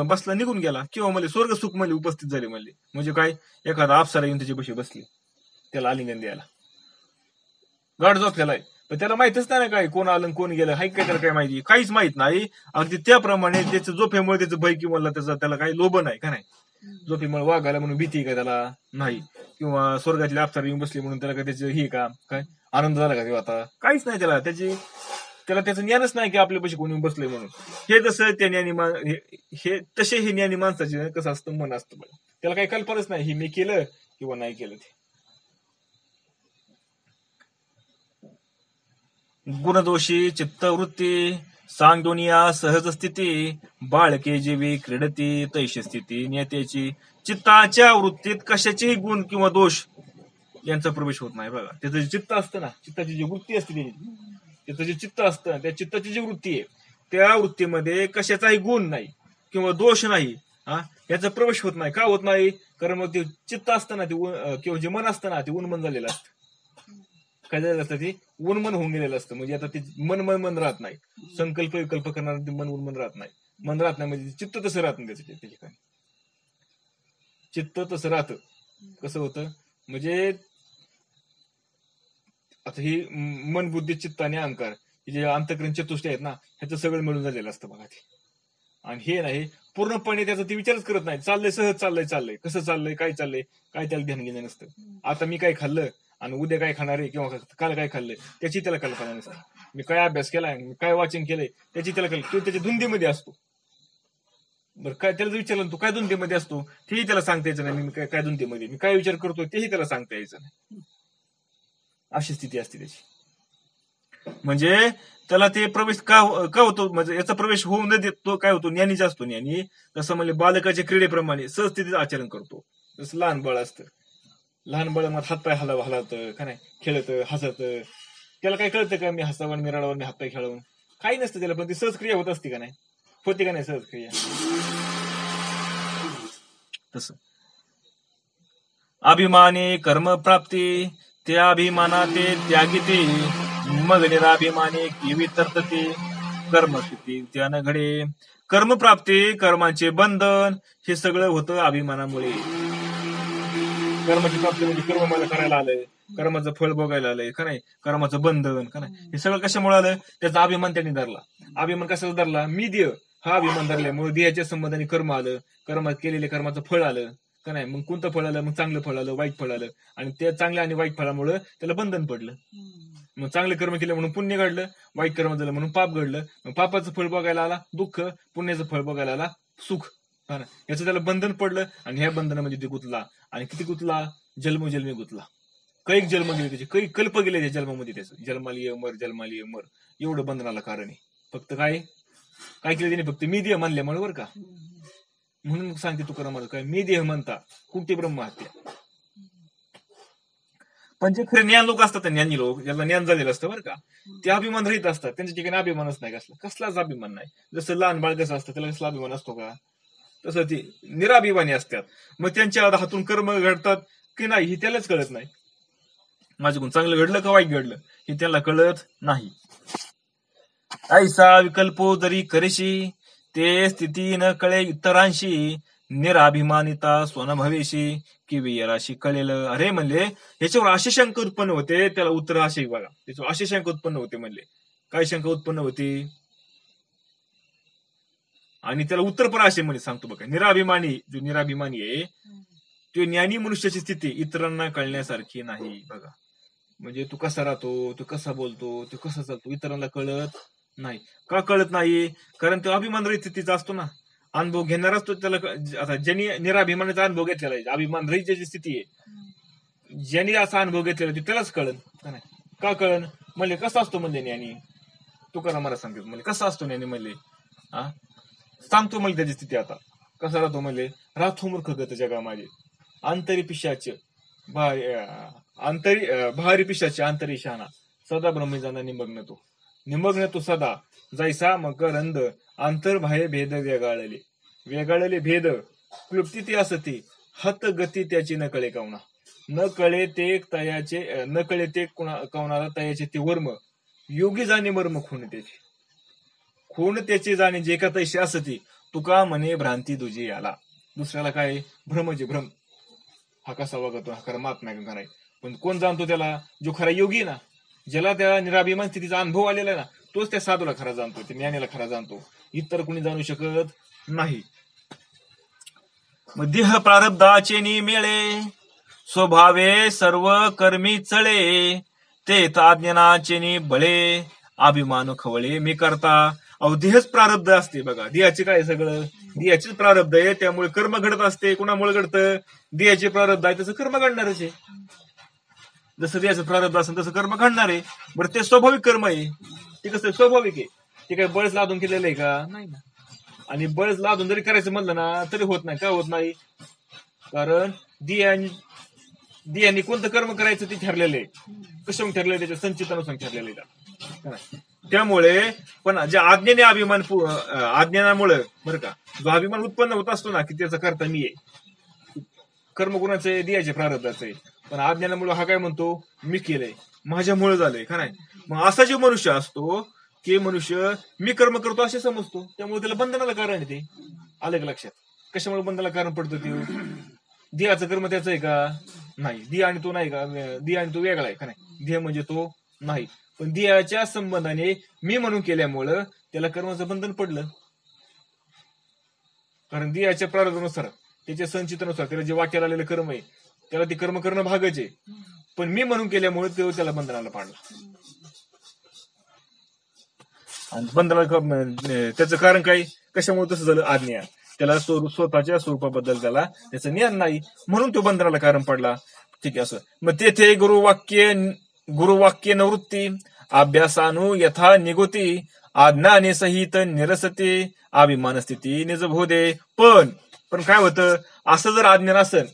बसला निघून गेला, किंवा म्हणले स्वर्ग सुख म्हणले उपस्थित झाले म्हणले, म्हणजे काय, एखादा अप्सरा येऊन त्याच्या बशी बसली त्याला आलिंगन द्यायला, गाढ झोपलेला आहे, पण त्याला माहितच नाही ना काय कोण आलं कोण गेलं, हाय काय त्याला काय माहिती, काहीच माहित नाही. अगदी त्याप्रमाणे त्याचं झोपेमुळे त्याचं भय किंवा त्याला काही लोभ नाही का नाही, झोपेमुळे वाघ आला म्हणून भीती काय त्याला नाही, किंवा स्वर्गातली अप्सरा येऊन बसली म्हणून त्याला काय त्याचं हे का काय आनंद झाला का तेव्हा, आता काहीच नाही त्याला, त्याचं ज्ञानच नाही की आपल्यापाशी कोणी बसले म्हणून. हे जसं त्या ज्ञानी हे तसे हे ज्ञानी माणसाचे कसं असतं मन असतं बघा, त्याला काही कल्पनाच नाही हे मी केलं किंवा नाही केलं ते. गुणदोषी चित्तवृत्ती सांगोनिया सहज स्थिती, बाळके जीवी क्रीडती तैश स्थिती नेत्याची. चित्ताच्या वृत्तीत कशाचेही गुण किंवा दोष यांचा प्रवेश होत नाही बघा. त्याचं जे चित्त असतं ना, चित्ताची जी वृत्ती असते त्याचं जे चित्त असतं, त्या चित्ताची जी वृत्ती आहे, त्या वृत्तीमध्ये कशाचाही गुण नाही किंवा दोष नाही, हा, याचा प्रवेश होत नाही. का होत नाही, कारण मग ते चित्त असतं ना, ते किंवा जे मन असतं ना, ते उन्मन झालेलं असतं. काय झालेलं असतं, ते उन्मन होऊन गेलेलं असतं. म्हणजे आता ते मन राहत नाही, संकल्प विकल्प करणार ते मन उन्मन राहत नाही, मन राहत नाही, म्हणजे चित्त तसं राहत नाही त्या ठिकाणी, चित्त तसं राहतं. कसं होतं म्हणजे आता ही मन बुद्धी चित्त आणि अहंकार हे जे अंतःकरण चतुष्टय आहेत ना, ह्याचं सगळं मिळून झालेलं असतं बघा ते. आणि हे नाही पूर्णपणे त्याचा ते विचारच करत नाही, चाललंय सहज चाललंय, कसं चाललंय काय चाललंय काय त्याला ध्यान घेणं नसतं. आता मी काय खाल्लं आणि उद्या काय खाणार आहे किंवा काल काय खाल्लंय त्याची त्याला कल्पना नसते. मी काय अभ्यास केलाय, मी काय वाचन केलंय त्याची त्याला कल्पना, तो त्याच्या धुंदीमध्ये असतो. बरं, काय त्याला विचारलं तू काय धुंदीमध्ये असतो, तेही त्याला सांगता यायचं नाही. मी काय धुंदीमध्ये, मी काय विचार करतो तेही त्याला सांगता यायचं नाही. अशी स्थिती असते त्याची. म्हणजे त्याला ते प्रवेश का होतो, म्हणजे याचा प्रवेश होऊ न देत तो काय होतो, ज्ञानी असतो. ज्ञानी तसं म्हणजे बालकाच्या क्रीडेप्रमाणे सहजस्थितीत आचरण करतो. जसं लहान बाळ असतं, लहान बाळ मग हातपाय हलावतं का नाही, खेळत हसत, त्याला काय कळतं का मी हसावं मी रडावं मी हातपाय खेळवून, काही नसतं त्याला, पण ती सहजक्रिया होत असते का नाही, होते का नाही सहजक्रिया. तसं अभिमानी कर्म प्राप्ती, त्या अभिमानाते त्यागिती, मग निराभिमानी किवी तरतती, कर्मस्थिती त्यानं घडे. कर्मप्राप्ती कर्माचे बंधन हे सगळं होतं अभिमानामुळे. कर्माची प्राप्ती म्हणजे कर्म मला करायला आलंय, कर्माचं फळ बघायला आलंय का नाही, कर्माचं बंधन का नाही, हे सगळं कशामुळे आलं, त्याचा अभिमान त्यांनी धरला. अभिमान कशाला धरला, मी देह हा अभिमान धरल्यामुळे देहाच्या संबंधाने कर्म आलं, कर्मात केलेल्या कर्माचं फळ आलं का नाही. मग कोणतं फळ आलं, मग चांगलं फळ आलं वाईट फळ आलं, आणि त्या चांगल्या आणि वाईट फळामुळे त्याला बंधन पडलं. मग चांगले कर्म केले म्हणून पुण्य घडलं, वाईट कर्म झालं म्हणून पाप घडलं. मग पापाचं फळ बघायला आला दुःख, पुण्याचं फळ बघायला आला सुख, याचं त्याला बंधन पडलं. आणि ह्या बंधनामध्ये ते गुंतला, आणि किती गुंतला, जन्मोजन्मी गुंतला. कैक जन्म गेले त्याचे, कैक कल्प गेले त्या जन्मामध्ये, त्याचं जन्मालिय मर एवढं बंधनाला कारण आहे. फक्त काय केलं त्याने, फक्त मी देह मानल्यामुळे बरं का. म्हणून सांगते तुकाराम काय, मी देह म्हणता कुठे ब्रह्महत्या. पण जे खरे ज्ञान लोक असतात, ज्ञानी लोक ज्याला ज्ञान झालेलं असतं बरं का, ते अभिमान रहित असतात. त्यांच्या ठिकाणी अभिमानच नाही, कसलाच अभिमान नाही. जसं लहान बाळ कसं असतं त्याला कसला अभिमान असतो का, तसं ते निराभिमानी असतात. मग त्यांच्या हातून कर्म घडतात की नाही हे त्यालाच कळत नाही. माझ्याकडून चांगलं घडलं का वाईट घडलं हे त्याला कळत नाही. ऐसा विकल्पो जरी करेशी, ते स्थिती न कळे इतरांशी, निराभिमानिता स्वनभवेशी कि वियराशी कळेल. अरे म्हणले याच्यावर अशी शंका उत्पन्न होते, त्याला उत्तर असे बघा, त्याच्यावर अशी शंका उत्पन्न होते. म्हणले काय शंका उत्पन्न होती, आणि त्याला उत्तर पण असे म्हणजे सांगतो बघा. जो निराभिमानी आहे तो ज्ञानी मनुष्याची स्थिती इतरांना कळण्यासारखी नाही बघा. म्हणजे तू कसा राहतो, तू कसा बोलतो, तू कसा चालतो, इतरांना कळत नाही. का कळत नाही, कारण तो अभिमान रहित स्थितीचा असतो ना. अनुभव घेणारच तो त्याला आता ज्यांनी निराभिमानाचा अनुभव घेतलेला आहे, अभिमान रहित ज्याची स्थिती आहे, ज्यांनी असा अनुभव घेतलेला ते त्यालाच कळन का नाही. का कळन म्हणले कसा असतो म्हणजे ज्ञानी, तुकाराम मला सांगतो म्हणजे कसा असतो ज्ञानी म्हणले. हा सांगतो मला त्याची स्थिती आता कसा राहतो म्हणले. राहतो मूर्ख गत जगा माझे, आंतरी पिशाच भारी पिशाचे आंतरी शहाणा, सदा ब्रह्मजाना निमग्न तो सदा जैसा मकर अंध, आंतर बाह्य भेद वेगाळले भेद, क्लुप्ती ती असती हत गती त्याची न कळे कवना, न कळे ते कवनाला तयाचे ते वर्म, योगी जाणे मर्म खूण त्याचे जाणे जे का तैसे असती, तुका म्हणे भ्रांती तुझी याला. दुसऱ्याला काय भ्रम जे भ्रम, हा कसा वागतो हा खरा महात्मा का नाही. पण कोण जाणतो त्याला, जो खरा योगी ना, ज्याला त्या निराभिमान स्थितीचा अनुभव आलेला ना, तोच त्या साधूला खरा जाणतो, त्या ज्ञानीला खरा जाणतो, इतर कोणी जाणू शकत नाही. मग देह प्रारब्धाचे निमेळे, स्वभावे सर्व कर्मी चळे, ते अज्ञानाचे बळे, अभिमान खवळे मी करता. अहो देहच प्रारब्ध असते बघा, देहाचे काय सगळं देहाचेच प्रारब्ध आहे, त्यामुळे कर्म घडत असते. कुणामुळे घडतं, देहाचे प्रारब्ध आहे तसं कर्म घडणारच आहे. जसं देहाचं प्रारब्ध असेल तसं कर्म घडणार आहे. बरं ते स्वाभाविक कर्म आहे, ते कसं स्वाभाविक आहे, ते काही बळच लादून केलेलं आहे का नाही ना. आणि बळच लादून जरी करायचं म्हणलं ना तरी होत नाही. का होत नाही, कारण देहाने कोणतं कर्म करायचं ते ठरलेलं आहे. कशावरून ठरलेलं आहे, त्याच्या संचितानुसार ठरलेलं आहे. त्यामुळे पण ज्या आज्ञेने अज्ञानामुळे बरं का, जो अभिमान उत्पन्न होत असतो ना की त्याचा करता मी आहे, कर्म कोणाचं आहे, देहाचे प्रारब्धाचं आहे. पण अज्ञानामुळे हा काय म्हणतो, मी केलंय, माझ्यामुळे झालंय का नाही. मग असा जो मनुष्य असतो की मनुष्य मी कर्म करतो असे समजतो, त्यामुळे त्याला बंधनाला कारण आहे. ते आलं का लक्षात, कशामुळे बंधनाला कारण पडतं ते, देहाचं कर्म त्याचं आहे का नाही, देह आणि तो नाही का, देह आणि तो वेगळा आहे का नाही, देह म्हणजे तो नाही. पण देहाच्या संबंधाने मी म्हणून केल्यामुळं त्याला कर्माचं बंधन पडलं. कारण देहाच्या प्रारब्धानुसार त्याच्या संचितानुसार त्याला जे वाक्याला आलेलं कर्म आहे त्याला ते कर्म करणं भागच आहे. पण मी म्हणून केल्यामुळे तो त्याला बंधनाला पाडला. आणि बंधनाला त्याचं कारण काय, कशामुळे तसं झालं, आज्ञा. त्याला स्वतःच्या स्वरूपाबद्दल त्याचं ज्ञान नाही, म्हणून तो बंधनाला कारण पडला. ठीक आहे असं. मग तेथे गुरुवाक्य नवृत्ती, अभ्यासानु यथा निगोती, आज्ञाने सहित निरसते, अभिमान स्थिती निजभोदे. पण काय होतं, असं जर आज्ञान असेल,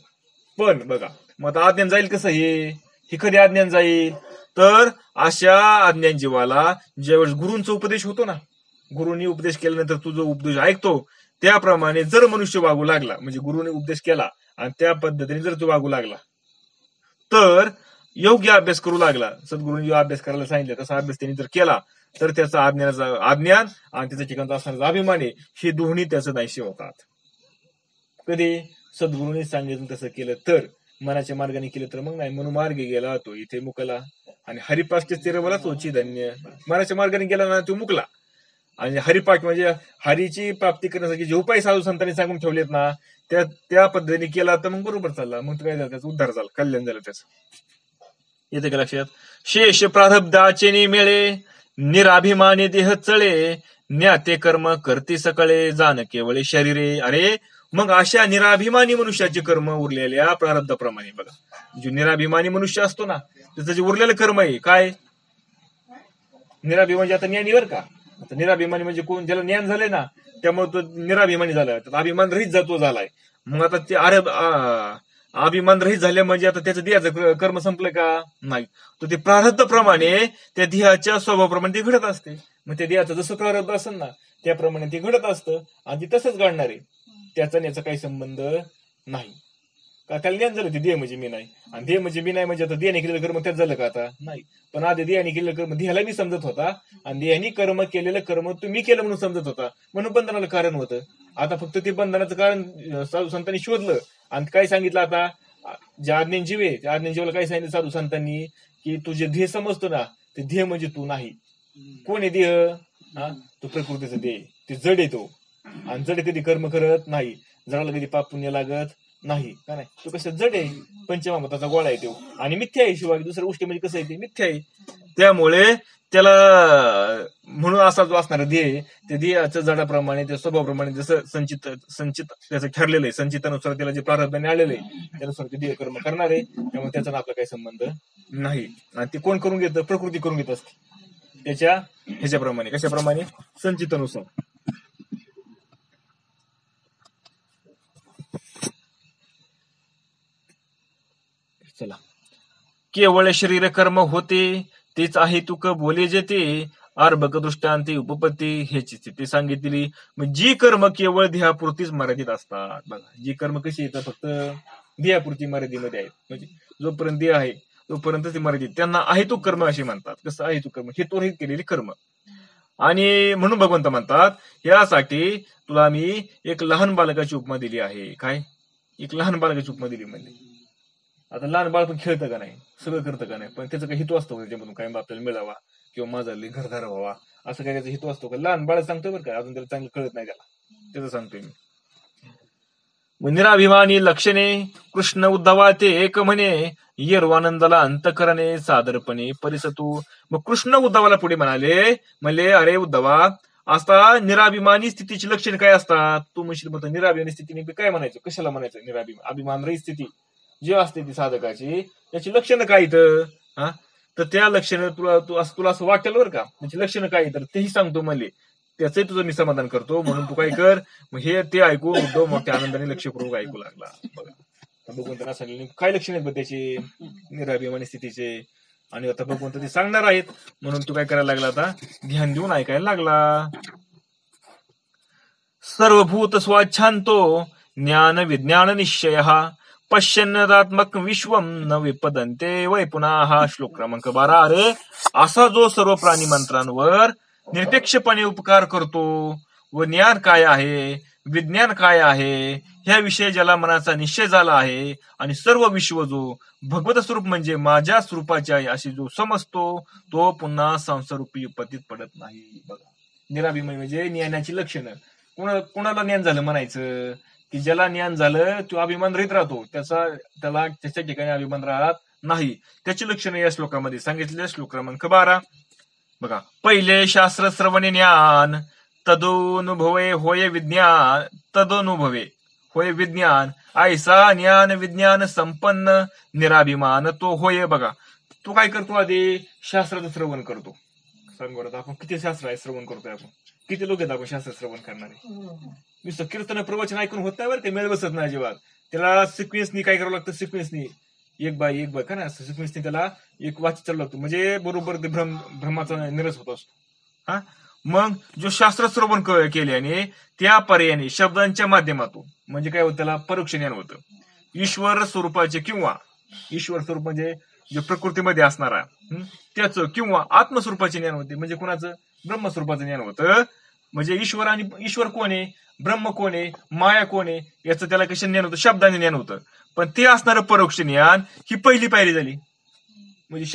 पण बघा मग आता आज्ञान जाईल कसं, हे कधी आज्ञान जाईल, तर अशा आज्ञान जीवाला ज्यावेळेस गुरूंचा उपदेश होतो ना, गुरुनी उपदेश केल्यानंतर तू जो उपदेश ऐकतो त्याप्रमाणे जर मनुष्य वागू लागला, म्हणजे गुरुने उपदेश केला आणि त्या पद्धतीने जर तो वागू लागला, तर योग्य अभ्यास करू लागला, सद्गुरूंनी जो अभ्यास करायला सांगितलं तसा अभ्यास त्यांनी जर केला, तर त्याचा अज्ञान आणि त्याच्या ठिकाणचा असणारा अभिमान हे दोन्ही त्याचं नाहीसे होतात. कधी सद्गुरूंनी सांगितलं तसं केलं तर, मनाच्या मार्गाने केलं तर मग नाही. म्हणून मार्गे गेला तो इथे मुकला, आणि हरिपाठचे तिरवला तोची धन्य. मनाच्या मार्गाने गेला ना तो मुकला. आणि हरिपाठ म्हणजे हरीची प्राप्ती करण्यासाठी जे उपाय साधू संतांनी सांगून ठेवलेत ना, त्या पद्धतीने केला तर मग बरोबर चालला, मग काय झालं, त्याचा उद्धार झाला, कल्याण झालं त्याचं. येते का लक्षात. शेष प्रारब्धाचे निमेळे, निराभिमानी देह चळे, ज्ञाते कर्म करती सकळे, जाण केवळे शरीरे. अरे मग अशा निराभिमानी मनुष्याचे कर्म उरलेल्या प्रारब्धाप्रमाणे बघा, जो निराभिमानी मनुष्य असतो ना त्याचं जे उरलेलं कर्म आहे काय, निराभिमानी आता ज्ञानीवर का, आता निराभिमानी म्हणजे कोण, ज्याला ज्ञान झालंय ना त्यामुळे तो निराभिमानी झाला, अभिमान रहित जातो झालाय. मग आता ते अभिमान रहित झाले म्हणजे आता त्याचं देहाचं कर्म संपलं का नाही, तर ते प्रारब्धाप्रमाणे त्या देहाच्या स्वभावाप्रमाणे ते घडत असते. मग त्या देहाचं जसं प्रारब्ध असेल ना त्याप्रमाणे ते घडत असतं आणि ते तसंच घडणार आहे. त्याचा याचा काही संबंध नाही का, त्याला ज्ञान झालं ते देह म्हणजे मी नाही, आणि देह म्हणजे मी नाही म्हणजे आता देहाने केलेलं कर्म त्याच झालं का आता नाही. पण आधी देहाने केलेलं कर्म देहाला मी समजत होता, आणि देहाने कर्म केलेलं कर्म तुम्ही केलं म्हणून समजत होता, म्हणून बंधनाला कारण होतं. आता फक्त ते बंधनाचं कारण साधू संतांनी शोधलं आणि काय सांगितलं, आता ज्या आज्ञान जीव आहे त्या आज्ञान जीवाला काय सांगितलं साधू संतांनी, की तू जे ध्येय समजतो ना ते ध्येय म्हणजे तू नाही. कोण आहे देह, तो प्रकृतीचा देह, ते जड येतो, आणि जड कधी कर्म करत नाही, जडाला कधी पाप पुण्य लागत नाही का नाही, तो कसं जड आहे, पंचमहाभूताचा गोळा आहे तो, आणि मिथ्या आहे. शिवाय दुसऱ्या गोष्टी म्हणजे कसं आहे ते मिथ्या आहे. त्यामुळे त्याला म्हणून असा जो असणारा ध्येय, त्या ध्येयाच्या जडाप्रमाणे, त्या स्वभावाप्रमाणे जसं संचित संचित त्याचं ठरलेलं आहे, संचितानुसार त्याला जे प्रारब्धाने आलेलं आहे त्यानुसार ते ध्येय कर्म करणार आहे. त्यामुळे त्याचा आपला काही संबंध नाही. आणि ते कोण करून घेतं? प्रकृती करून घेत असते त्याच्या ह्याच्याप्रमाणे. कशाप्रमाणे? संचितानुसार. चला, केवळ शरीर कर्म होते तेच आहे तुक बोले जेते, अर्भक दृष्टांती उपपत्ती ह्याची स्थिती सांगितली. मग जी कर्म केवळ देहापुरतीच मर्यादित असतात. बघा, जी कर्म कशी येतात? फक्त देहापुरती मर्यादेमध्ये आहेत. म्हणजे जोपर्यंत देह आहे तोपर्यंत ती मर्यादित, त्यांना अहेतुक कर्म असे म्हणतात. कसं अहेतुक कर्म? हेतुरहित केलेली कर्म. आणि म्हणून भगवंत म्हणतात, यासाठी तुला मी एक लहान बालकाची उपमा दिली आहे. काय? एक लहान बालकाची उपमा दिली म्हणजे. आता लहान बाळ पण खेळतं का नाही? सगळं करतं का नाही? पण त्याचा काही हेतू असतो त्याच्यामधून? काय आपल्याला मिळावा किंवा माझा घरदार व्हावा, असं काय त्याचा हेतू असतो का? लहान बाळ सांगतो बरं का, अजून त्याला चांगलं कळत नाही त्याला, त्याचं सांगतोय मी. निराभिमानी लक्षणे कृष्ण उद्धवा ते एक म्हणे, येरवानंदाला अंतकरणे सादरपणे परिसतू. मग कृष्ण उद्धवाला पुढे म्हणले अरे उद्धवा, आता निराभिमानी स्थितीची लक्षणे काय असतात? तू म्हणशील निराभिमानी स्थिती काय म्हणायचं? कशाला म्हणायचं निराभिमान? अभिमान रहित स्थिती जी असते ती साधकाची, त्याची लक्षणं काय इथं? हा, तर त्या लक्षणं तुला असं वाटेल बरं का, त्याची लक्षणं काय तर तेही सांगतो म्हणले. त्याचंही तुझं मी समाधान करतो. म्हणून तू काय कर, मग हे ते ऐकून उद्धव मोठ्या आनंदाने लक्षपूर्वक ऐकू लागला. बघा, भगवंतांना सांगितलं काय लक्षण आहेत त्याचे निराभिमानी स्थितीचे, आणि आता भगवंत ते सांगणार आहेत. म्हणून तू काय करायला लागला? आता ध्यान देऊन ऐकायला लागला. सर्वभूत स्वाच्छांतो ज्ञान विज्ञान निश्चय पश्यन्नदात्मक विश्वम न विपदन्ते वै पुन्हा. हा श्लोक क्रमांक 12. अरे, असा जो सर्व प्राणी मंत्रांवर निरपेक्षपणे उपकार करतो व ज्ञान काय आहे विज्ञान काय आहे ह्याविषयी ज्याला मनाचा निश्चय झाला आहे, आणि सर्व विश्व जो भगवत स्वरूप म्हणजे माझ्या स्वरूपाचे आहे अशी जो समजतो, तो पुन्हा संसारूपी उपत्तीत पडत नाही. बघा, निराभिमानी म्हणजे ज्ञानाची लक्षणं. कोणाला ज्ञान झालं म्हणायचं? की ज्याला ज्ञान झालं तो अभिमान रहित राहतो, त्याला त्याच्या ठिकाणी अभिमान राहत नाही. त्याची लक्षणं या श्लोकामध्ये सांगितले. श्लोक क्रमांक 12. बघा, पहिले शास्त्र श्रवणे ज्ञान तदोनुभवे होय विज्ञान, तदोनुभवे होय विज्ञान, ऐसा ज्ञान विज्ञान संपन्न निराभिमान तो होय. बघा, तू काय करतो? आधी शास्त्राचं श्रवण करतो. सांग बरं, आपण किती शास्त्र आहे श्रवण करतोय? आपण किती लोक आहेत आपण शास्त्र श्रवण करणारे? नुसतं कीर्तन प्रवचन ऐकून होत नाही बरं, ते मेळ बसत नाही अजिबात. त्याला सिक्वेन्सनी काय करावं लागतं? सिक्वेन्सनी एक बाय का ना, सिक्वेन्सनी त्याला एक वाचित चालू लागतो, म्हणजे बरोबर ते भ्रमाचा निरस होत असतो. हा, मग जो शास्त्र श्रवण केल्याने त्या पर्यायाने शब्दांच्या माध्यमातून म्हणजे काय होतं? त्याला परोक्ष ज्ञान होतं. ईश्वर स्वरूपाचे किंवा ईश्वर स्वरूप म्हणजे जे प्रकृतीमध्ये असणारा त्याचं किंवा आत्मस्वरूपाचे ज्ञान होते. म्हणजे कुणाचं? ब्रह्मस्वरूपाचं ज्ञान होतं. म्हणजे ईश्वर, आणि ईश्वर कोण आहे, ब्रह्म कोण आहे, माया कोण आहे याचं त्याला कसं ज्ञान होतं? शब्दाने ज्ञान होतं. पण ते असणारं परोक्ष ज्ञान ही पहिली पायरी झाली. म्हणजे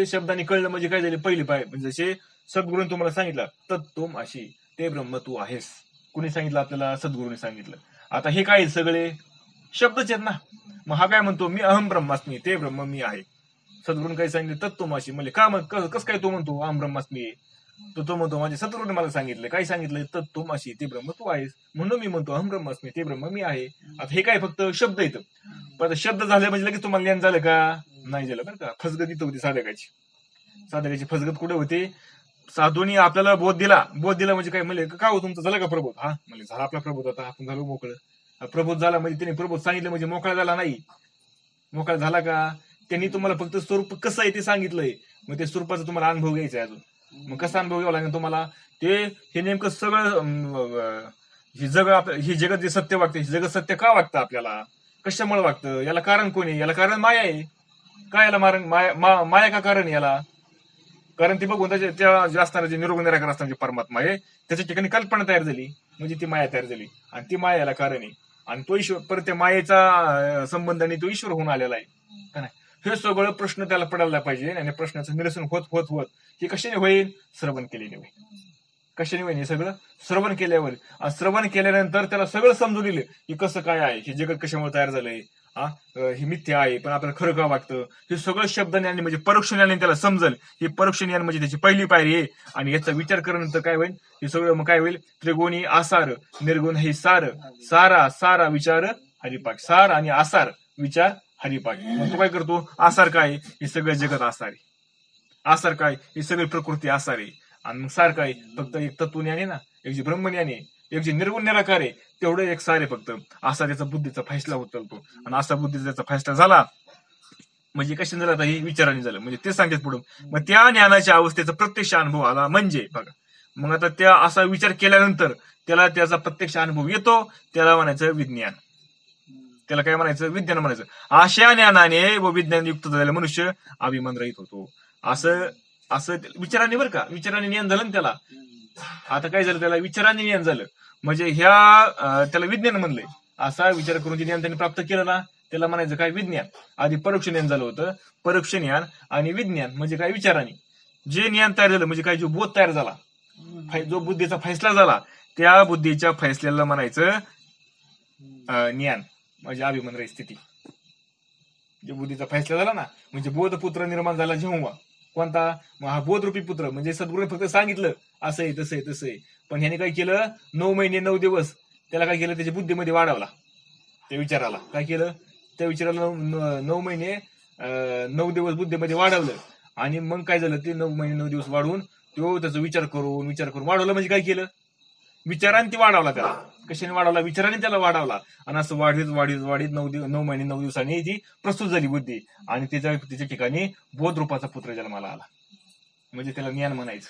शब्दांनी कळलं म्हणजे काय झाली? पहिली पायरी. म्हणजे जसे सद्गुरूंनी तुम्हाला सांगितलं तत्त्वम अशी, ते ब्रह्म तू आहेस. कुणी सांगितलं आपल्याला? सद्गुरूंनी सांगितलं. आता हे काय सगळे शब्दच आहेत ना. मग हा काय म्हणतो? मी अहम ब्रह्मास्मी, ते ब्रह्म मी आहे. सद्गुरूंनी काय सांगितलं? तत्त्वमाशी. म्हणजे का कसं काय तो म्हणतो अहम ब्रह्मास्मी? तो म्हणतो माझे सद्गुरूने मला सांगितलं. काय सांगितलं? तत्त्वमाशी, ते ब्रह्म तू आहेस. म्हणून मी म्हणतो अहम ब्रह्मास्मी, ते ब्रह्म मी आहे. आता हे काय फक्त शब्द येतं. पण शब्द झाले म्हणजे लगेच तुम्हाला ज्ञान झालं का? नाही झालं बरं का. फसगत इथं होती साधकाची फसगत कुठे होते? साधूनी आपल्याला बोध दिला म्हणजे काय म्हणले? का हो तुमचं झालं का प्रबोध? हा म्हणजे झाला आपला प्रबोध, आता आपण झालो मोकळं. प्रबोध झाला म्हणजे त्यांनी प्रबोध सांगितलं म्हणजे मोकळा झाला नाही. मोकळा झाला का? त्यांनी तुम्हाला फक्त स्वरूप कसं आहे ते सांगितलंय. मग ते स्वरूपाचा तुम्हाला अनुभव घ्यायचा आहे अजून. मग कसा अनुभव घ्यावा लागेल तुम्हाला? हे नेमकं सगळं हे जगत जे सत्य वाटतं, हे जगत सत्य का वाटतं आपल्याला? कशामुळे वाटतं? याला कारण कोण आहे? याला कारण माया आहे. काय याला माया का कारण? याला कारण ती बघून त्या असणारा जे निरोग निराकार असणारा जे परमात्मा आहे त्याच्या ठिकाणी कल्पना तयार झाली, म्हणजे ती माया तयार झाली, आणि ती माया याला कारण आहे. आणि तो ईश्वर, परत त्या मायेचा संबंधाने तो ईश्वर होऊन आलेला आहे का नाही? हे सगळं प्रश्न त्याला पडायला पाहिजे. आणि प्रश्नाचं निरसन होत हे कशाने होईल? श्रवण केल्याने होईल. कशाने होईल? हे सगळं श्रवण केल्यावर. श्रवण केल्यानंतर त्याला सगळं समजून दिलं की कसं काय आहे, हे जगत कशामुळे तयार झालंय, हे मिथ्या आहे पण आपल्याला खरं का वाटतं, हे सगळं शब्द ज्ञान म्हणजे परोक्ष ज्ञान त्याला समजल. हे परोक्ष ज्ञान म्हणजे त्याची पहिली पायरी आहे. आणि याचा विचार केल्यानंतर काय होईल, हे सगळं मग काय होईल, त्रिगुणी आसार निर्गुण हे सार, सारा सारा विचार हरिपाठ, सार आणि आसार विचार हरिपाठ. मग तो काय करतो, आसार काय, हे सगळं जगत आसार आहे. आसार काय, ही सगळी प्रकृती आसार आहे. आणि मग सार काय, फक्त एक तत्वज्ञान आहे ना, एक जे ब्रह्मज्ञान आहे, एक जे निर्गुण निराकार आहे, तेवढं एक सार आहे फक्त. असा त्याचा बुद्धीचा फैसला होत चालतो. आणि असा बुद्धीचा त्याचा फैसला झाला म्हणजे कशाने झाला, ही विचाराने झालं. म्हणजे ते सांगतात पुढे, मग त्या ज्ञानाच्या अवस्थेचा प्रत्यक्ष अनुभव आला म्हणजे बघा, मग आता त्या असा विचार केल्यानंतर त्याला त्याचा प्रत्यक्ष अनुभव येतो, त्याला म्हणायचं विज्ञान. त्याला काय म्हणायचं, विज्ञान म्हणायचं. अशा ज्ञानाने व विज्ञान युक्त झालेला मनुष्य अभिमान रहित होतो. असं असं विचाराने बरं का, विचाराने ज्ञान झालं ना त्याला. आता काय झालं, त्याला विचाराने ज्ञान झालं म्हणजे त्याला विज्ञान म्हणलंय. असा विचार करून जे ज्ञान त्यांनी प्राप्त केलं ना, त्याला म्हणायचं काय, विज्ञान. आधी परोक्ष ज्ञान झालं होतं, परोक्ष ज्ञान आणि विज्ञान म्हणजे काय, विचाराने जे ज्ञान तयार झालं म्हणजे काय, जो बोध तयार झाला, जो बुद्धीचा फैसला झाला, त्या बुद्धीच्या फैसल्याला म्हणायचं ज्ञान म्हणजे अभिमान रहित स्थिती. जो बुद्धीचा फैसला झाला ना, म्हणजे बोधपुत्र निर्माण झाला जेव्हा. कोणता, मग हा बोधरूपी पुत्र म्हणजे सद्गुरूने फक्त सांगितलं असं आहे तसं आहे तसं आहे, पण ह्याने काय केलं, 9 महिने 9 दिवस त्याला काय केलं, त्याच्या बुद्धीमध्ये वाढवला. त्या विचाराला काय केलं, त्या विचाराला 9 महिने 9 दिवस बुद्धीमध्ये वाढवलं. आणि मग काय झालं, ते 9 महिने 9 दिवस वाढवून तो त्याचा विचार करून वाढवलं. म्हणजे काय केलं, विचाराने ती वाढवला. त्याला कशाने वाढवला, विचाराने त्याला वाढवला. आणि असं वाढीत वाढीत वाढीत 9 महिने 9 दिवसांनी ती प्रस्तुत झाली बुद्धी. आणि तिच्या ठिकाणी बोध रूपाचा पुत्र जन्माला आला. म्हणजे त्याला ज्ञान म्हणायचं.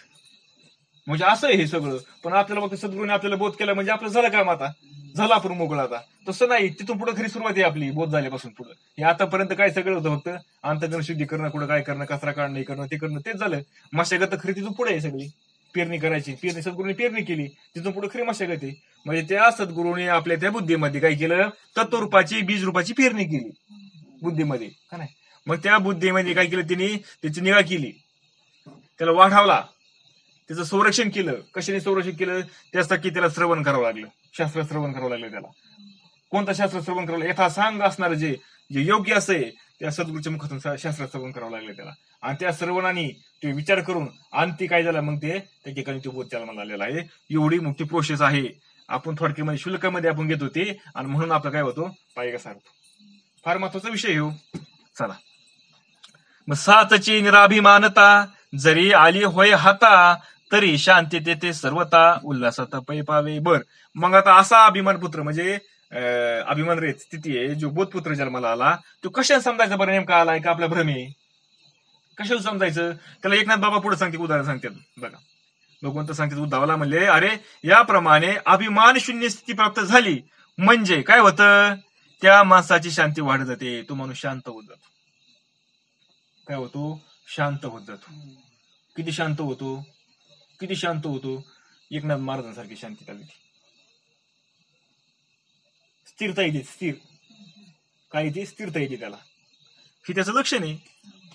म्हणजे असं आहे हे सगळं. पण आपल्याला फक्त सद्गुरूने आपल्याला बोध केला म्हणजे आपलं झालं काम, आता झालं आपण मोकळं. आता तसं नाही, तिथून पुढे खरी सुरुवात आहे आपली बोध झाल्यापासून पुढे. हे आतापर्यंत काय सगळं होतं, फक्त अंतर्गत शुद्धी करणं, कुठं काय करणं, कचरा काढणं, करणं ते करणं, तेच झालं. मशागत खरी तिथून पुढे आहे सगळी. पेरणी करायची, पेरणी सद्गुरूने पेरणी केली, तिथून पुढे खरी मशागत आहे. म्हणजे त्या सद्गुरूने आपल्या त्या बुद्धीमध्ये काय केलं, तत्वरूपाची बीज रूपाची पेरणी केली बुद्धीमध्ये, का नाही. मग त्या बुद्धीमध्ये काय केलं, तिने त्याची निगा केली, त्याला वाढवला, त्याचं संरक्षण केलं. कशाने संरक्षण केलं, त्यासाठी त्याला श्रवण करावं लागलं, शास्त्र श्रवण करावं लागलं. त्याला कोणतं शास्त्र श्रवण करावं, यथासांग असणार जे जे योग्य असे त्या सद्गुरूच्या मुखातून शास्त्र श्रवण करावं लागलं त्याला. आणि त्या श्रवणाने ते विचार करून आणि ती काय झालं, मग ते त्या ठिकाणी तो बोध जन्माला आलेला आहे. एवढी मोठी प्रोसेस आहे. आपण थोडक्यामध्ये शुल्कामध्ये आपण घेत होते आणि म्हणून आपलं काय होतो, पाय कसा होतो. फार महत्वाचा विषय हो. चला, मग सातची निराभिमानता जरी आली होय हाता, तरी शांती ते सर्वता उल्हासात पै पावे. बर, मग आता असा अभिमान पुत्र म्हणजे अभिमान रहित स्थिती आहे, जो बोधपुत्र जन्माला आला, तो कशाला समजायचा बरं, नेमका आलाय का आपला भ्रमे, कशाला समजायचं त्याला. एकनाथ बाबा पुढे सांगते, उदाहरण सांगतात बघा. भगवंत सांगतात उद्धवाला, म्हणले अरे याप्रमाणे अभिमान शून्य स्थिती प्राप्त झाली म्हणजे काय होतं, त्या माणसाची शांती वाढत जाते, तो माणूस शांत होत जातो. काय होतो, शांत होत जातो. किती शांत होतो, किती शांत होतो, एकनाथ महाराजांसारखी शांती लागली. स्थिरता येते, स्थिर काय येते, स्थिरता येते त्याला. ही त्याचं लक्षण आहे.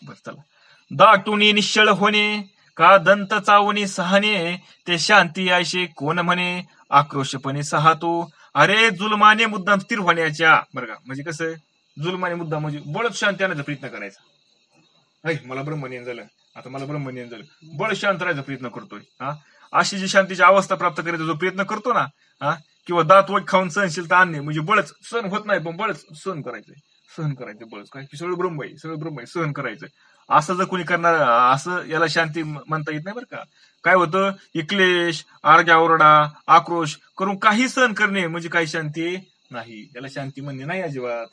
बस चला, दाटुनी निश्चळ होणे का दंत चावणी सहाने, ते शांती आयशे कोण म्हणे, आक्रोशपणे सहातो. अरे जुलमाने मुद्दाम स्थिर होण्याच्या, बरं का, म्हणजे कसं जुलमाने मुद्दाम म्हणजे बळच शांती आणण्याचा प्रयत्न करायचा. मला ब्रह्मज्ञान झालं, आता मला ब्रह्मज्ञान झालं, बळ शांत राहायचा प्रयत्न करतोय. अशी जी शांतीची अवस्था प्राप्त करायचा जो प्रयत्न करतो ना, किंवा दात वट खाऊन सहनशीलता आणणे म्हणजे बळच सहन होत नाही, पण बळच सहन करायचंय, सहन करायचं बळच, काय की सगळं ब्रह्म आहे, सगळं ब्रह्म आहे, सहन करायचं. असं जर कोणी करणार, असं याला शांती म्हणता येत नाही बरं का. काय होतं, क्लेश, आरग्या ओरडा, आक्रोश करून काही सहन करणे म्हणजे काही शांती नाही. याला शांती म्हणणे नाही अजिबात.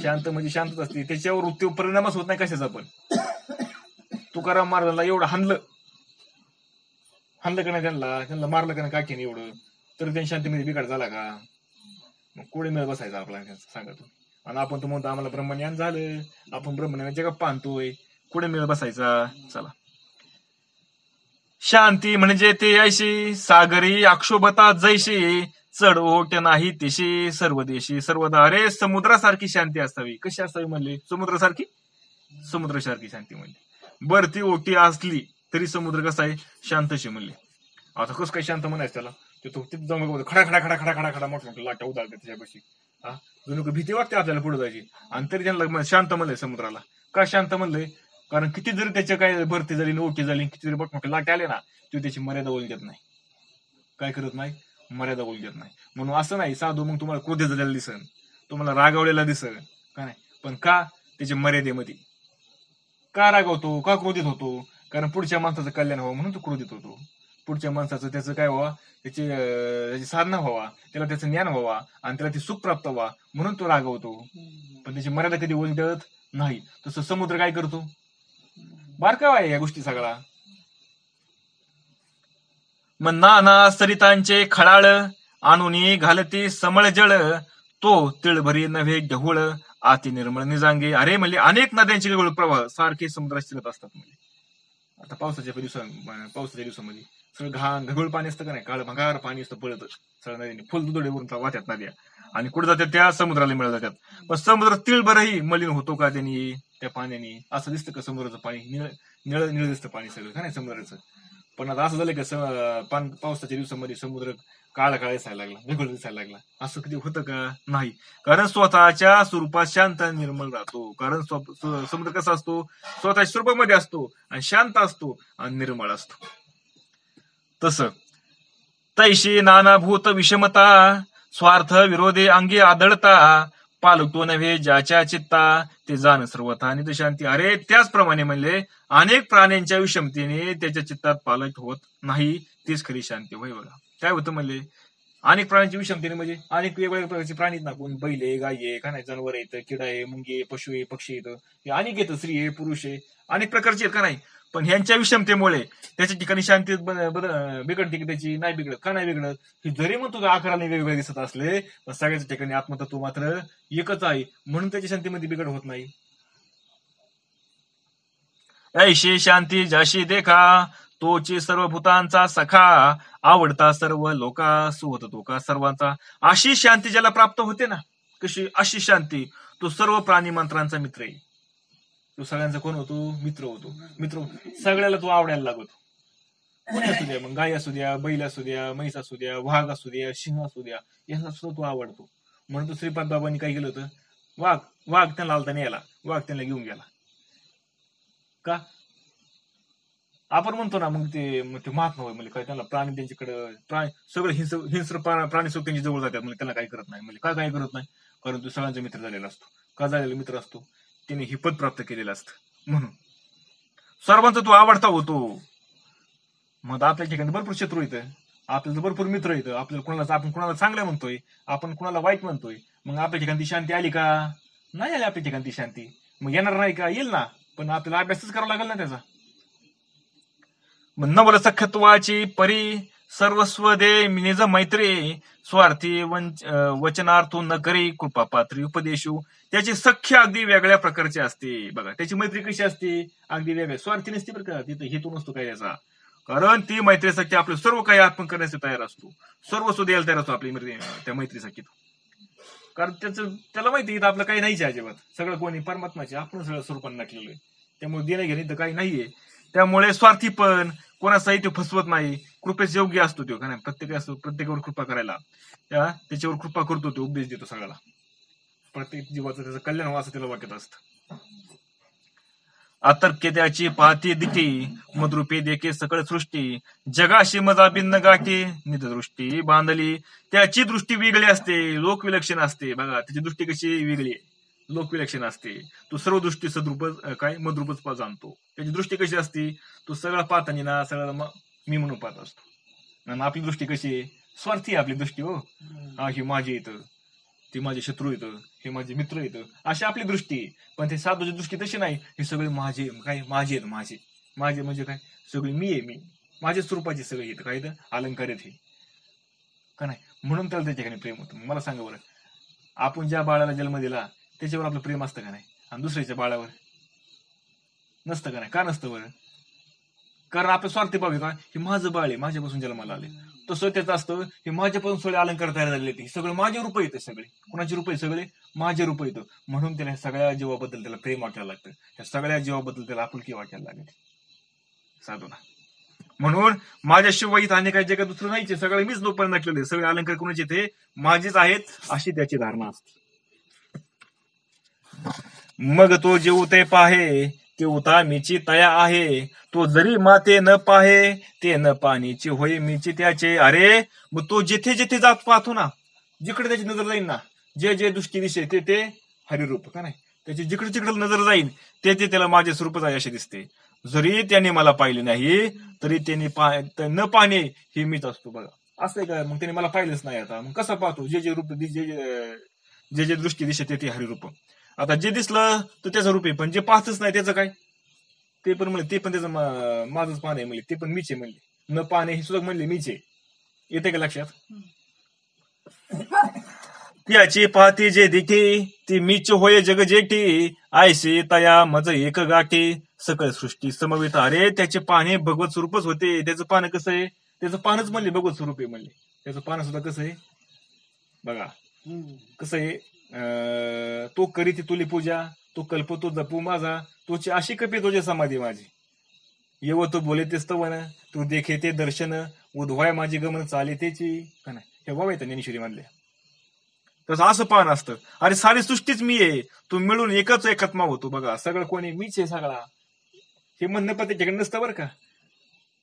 शांत म्हणजे शांतच असते, त्याच्यावर ते परिणामच होत नाही कशाचा पण. तुकाराम महाराजांना एवढं हाणलं का नाही, त्यांना मारलं का नाही काकीने एवढं, तर त्यांनी शांतीमध्ये बिघाड झाला का. मग कोणी मिळ बसायचा आपला सांगा तू. आणि आपण तो म्हणतो आम्हाला ब्रह्मज्ञान झालं, आपण ब्रह्मज्ञानाच्या गप्पा आणतोय, कुठे मिळ बसायचा. चला, शांती म्हणजे ते ऐशी सागरी अक्षोभता जैशी, चढ ओट नाही तिशी सर्वदेशी सर्वदा. अरे समुद्रासारखी शांती असावी. कशी असावी म्हणले, समुद्रासारखी, समुद्रासारखी शांती म्हणली. बर ती ओटी असली तरी समुद्र कसा आहे, शांतशी म्हणले. आता कसं काय शांत म्हणायचं त्याला, ते तो तिथे जाऊन खडा खडा खडा खडा खडा खडा मोठ्या मोठ्या लाटा उदारतात त्याच्यापाशी. जणू का भीती वाटते आपल्याला पुढे जायची, आणि तरी त्यांना शांत म्हणलंय समुद्राला. का शांत म्हणलंय? कारण किती जरी त्याच्या काय भरती झाली, ओटी झाली, किती जरी मोठमोठे लाटे आले ना, तो त्याची मर्यादा ओळखत नाही. काय करत नाही? मर्यादा ओळखत नाही. म्हणून असं नाही साधू मग तुम्हाला क्रोधित झालेला दिसन, तुम्हाला रागावलेला दिसन का नाही, पण का? त्याच्या मर्यादेमध्ये. का रागावतो, का क्रोधित होतो? कारण पुढच्या माणसाचं कल्याण व्हावं म्हणून तो क्रोधित होतो. पुढच्या माणसाचं त्याचं काय व्हावा, त्याची साधना व्हावा, त्याला त्याचं ज्ञान व्हावा, आणि त्याला ते सुख प्राप्त व्हावा म्हणून तो रागवतो. पण त्याची मर्यादा कधी ओळखत नाही. तसं समुद्र काय करतो? बारकावा आहे या गोष्टी सगळा. मग नाना सरितांचे खळाळ आणूनी घालती समळ जळ, तो तिळभरी नव्हे गहुळ आती निर्मळ निजांगे. अरे म्हणजे अनेक नद्यांचे गहुळ प्रवाह सारखे समुद्रात शिरत असतात. म्हणजे आता पावसाच्या दिवसामध्ये सगळं घाण गहुळ पाणी असतं का नाही, काळ भंगार पाणी असतं पळत सगळ्या नदीने, फुलदुदडीवरून वाहतात नद्या, आणि कुठे जातात? त्या समुद्राला मिळत जातात. पण समुद्र तिळभरही मलिन होतो का त्यांनी, त्या पाण्याने? असं दिसतं का समुद्राचं पाणी निळ निळ दिसतं पाणी सगळं का नाही समुद्राचं? पण आता असं झालं का पावसाच्या दिवसामध्ये समुद्र काळा काळा दिसायला लागला, वेगळं दिसायला लागला? असं कधी होतं का? नाही. कारण स्वतःच्या स्वरूपात शांत आणि निर्मळ राहतो. कारण समुद्र कसा असतो? स्वतःच्या स्वरूपामध्ये असतो, आणि शांत असतो, आणि निर्मळ असतो. तसं तैशी नानाभूत विषमता, स्वार्थ विरोधी अंगी आदळता, पालटो नव्हे ज्याच्या चित्ता, ते जाण सर्वथा निध शांती. अरे त्याचप्रमाणे म्हणले अनेक प्राण्यांच्या विषमतेने त्याच्या चित्तात पालट होत नाही, तीच खरी शांती होय. बघा काय होतं म्हणले, अनेक प्राण्यांच्या विषमतेने म्हणजे अनेक वेगवेगळ्या प्रकारचे प्राणी ना, कोण बैल आहे, गाय आहे, का नाही, जनावर येतं, किडा आहे, मुंगी आहे, पशु आहे, पक्षी येतं, हे अनेक येतं, स्त्री आहे, पुरुष आहे, अनेक प्रकारचे आहेत का नाही. पण ह्यांच्या विषमतेमुळे त्याच्या ठिकाणी शांती बिघडते की त्याची नाही बिघडत? का नाही बिघडत? की जरी मग तुझ्या आकाराने वेगवेगळे दिसत असले, पण सगळ्याच्या ठिकाणी आत्मतत्व मात्र एकच आहे, म्हणून त्याच्या शांतीमध्ये बिघड होत नाही. ऐशी शांती जाशी देखा, तोची सर्व भूतांचा सखा, आवडता सर्व लोका, सुहत तो का सर्वांचा. अशी शांती ज्याला प्राप्त होते ना, कशी? अशी शांती तो सर्व प्राणी मंत्रांचा मित्र आहे. तो सगळ्यांचा कोण होतो? मित्र होतो. मित्र सगळ्याला तो आवडायला लागतो. कोणी असू द्या, मग गाय असू द्या, बैल असू द्या, म्हैस असू द्या, वाघ असू द्या, सिंह असू द्या, यांना सुद्धा तो आवडतो. म्हणून तो श्रीपाद बाबांनी काय केलं होतं? वाघ त्यांना आलता न्यायला, वाघ त्यांना घेऊन गेला. का? आपण म्हणतो ना, मग ते महात्मा होय म्हणजे काय, त्यांना प्राणी त्यांच्याकडे सगळं हिंस्र प्राणी सुद्धा त्यांच्या जवळ जातात, म्हणजे त्यांना काय करत नाही. म्हणजे काय करत नाही? कारण तो सगळ्यांचा मित्र झालेला असतो. का झालेला मित्र असतो? त्याने हे पद प्राप्त केलेलं असतं म्हणून. सर्वांचा तो आवडता होतो. मग आपल्या ठिकाणी भरपूर शत्रू येतं, आपल्याला भरपूर मित्र येतं, आपण कुणाला चांगलं म्हणतोय, आपण कुणाला वाईट म्हणतोय. मग आपल्या ठिकाणी ती शांती आली का? नाही आली आपल्या ठिकाणी ती शांती. मग येणार नाही का? येईल ना, पण आपल्याला अभ्यासच करावा लागेल ना त्याचा. नवल सखत्वाची परी, सर्वस्व दे निज मैत्री, स्वार्थी वचनार्थो न करी, कृपा पात्री उपदेशू. त्याची सख्य अगदी वेगळ्या प्रकारची असते. बघा त्याची मैत्री कशी असते? अगदी वेगळी, स्वार्थी नसते बरं का, तिथं हेतू नसतो काय याचा. कारण ती मैत्रीसाठी आपलं सर्व काही अर्पण करण्यासाठी तयार असतो, सर्वस्व द्यायला तयार असतो आपली त्या मैत्रीसाठी. कारण त्याला माहिती आपलं काही नाहीच अजिबात, सगळं कोणी परमात्माचे, आपण सगळं स्वरूपाने नटलेलं आहे. त्यामुळे देणं घेणे तर काही नाहीये. त्यामुळे स्वार्थी पण कोणाचाही तो फसवत नाही, कृपेच योग्य असतो तो का नाही. प्रत्येकावर कृपा करायला, त्याच्यावर कृपा करतो, तो उपदेश देतो सगळ्याला. प्रत्येक जीवाचं त्याचं कल्याण व्हावं असं त्याला वाटत असतं. अतर्क्य त्याची पाहती दिठी, मद्रुपे देखे सकळ सृष्टी, जगाशी मजा भिन्न गाठी, निधदृष्टी बांधली. त्याची दृष्टी वेगळी असते, लोकविलक्षण असते. बघा त्याची दृष्टी कशी वेगळी आहे, लोकविलक्षण असते. तो सर्व दृष्टी मद्रूपच जाणतो. त्याची दृष्टी कशी असते? तो सगळा पाहताना ना सगळं मी म्हणून पाहत असतो. आणि आपली दृष्टी कशी आहे? स्वार्थी आहे आपली दृष्टी. हो, हे माझे येतं, ते माझे शत्रू येतं, हे माझे मित्र येतं, अशी आपली दृष्टी. पण ते साधूची दृष्टी तशी नाही. हे सगळे माझे आहेत, माझे म्हणजे काय? सगळे मी आहे, मी माझ्या स्वरूपाचे सगळे येतं, काय अलंकार आहेत हे का नाही. म्हणून त्याला त्याच्या ठिकाणी प्रेम होतं. मला सांगा बरं, आपण ज्या बाळाला जन्म दिला त्याच्यावर आपलं प्रेम असतं का नाही, आणि दुसऱ्याच्या बाळावर नसतं का नाही? का नसतं बरं? कारण आपलं स्वार्थी भाव आहे का, हे माझं बाळ आहे, माझ्यापासून जन्माला आले. तसं त्याचं असतं, हे माझ्यापासून सगळे अलंकार तयार झालेले, ते सगळे माझे रूप येतं. सगळे कुणाचे रूप आहे? सगळे माझे रूप येतं. म्हणून त्याला सगळ्या जीवाबद्दल त्याला प्रेम वाटायला लागतं, त्या सगळ्या जीवाबद्दल त्याला आपुलकी वाटायला लागते साधूला. म्हणून माझ्याशिवाय इथं आणि काही जगात दुसरं नाहीच आहे. सगळं मीच लोकांना नटलेले, सगळे अलंकार कोणाचे ते माझेच आहेत, अशी त्याची धारणा असते. मग तो जीव ते पाहे ते उता मीची तया आहे, तो जरी माते न पाहे ते न पाणीची होय मीची त्याचे. अरे मग तो जिथे जिथे जात पाहतो ना, जिकडे त्याची नजर जाईल ना, जे जे दृष्टी दिसे ते ते हरिरूप का नाही, त्याची जिकडे जिकडे नजर जाईल ते ते त्याला माझे स्वरूपच आहे असे दिसते. जरी त्याने मला पाहिले नाही तरी त्यांनी न पाहणे हे मीच असतो बघा. असं आहे का? मग त्याने मला पाहिलंच नाही, आता मग कसं पाहतो? जे जे रूप जे जे दृष्टी दिसे ते ते हरिरूप. आता जे दिसलं तर त्याचं रूप आहे, पण जे पाहतच नाही त्याचं काय? ते पण म्हणले ते पण त्याचं माझंच पाहणे म्हणले, ते पण मीच आहे म्हणले. न पाहणे हे सुद्धा म्हणले मीच आहे. येते का लक्षात? त्याची पाहती जे दिठी ती मीच होय जग जेठी, आयसे तया मज एक गाठी सकळ सृष्टी समवित. अरे त्याचे पाहणे भगवत स्वरूपच होते. त्याचं पानं कसं आहे? त्याचं पानच म्हणले भगवत स्वरूप आहे म्हणले. त्याचं पानं सुद्धा कसं आहे बघा, कसं आहे? तो करीती तुली पूजा, तो कल्पतो जपू माझा, तोची अशी कपी तुझे समाधी माझी. येव तो बोले ते स्तवन, तू देखे ते दर्शन, उधवाय माझी गमन चाले त्याची का नाही. हे वाव येतं ज्ञानेश्वरी मधले. तसं असं पान असतं. अरे सारी सृष्टीच मी आहे, तू मिळून एकच एकात्मा होतो बघा. सगळं कोणी मीच आहे सगळा, हे म्हणणं पण त्याच्याकडे नसतं बरं का.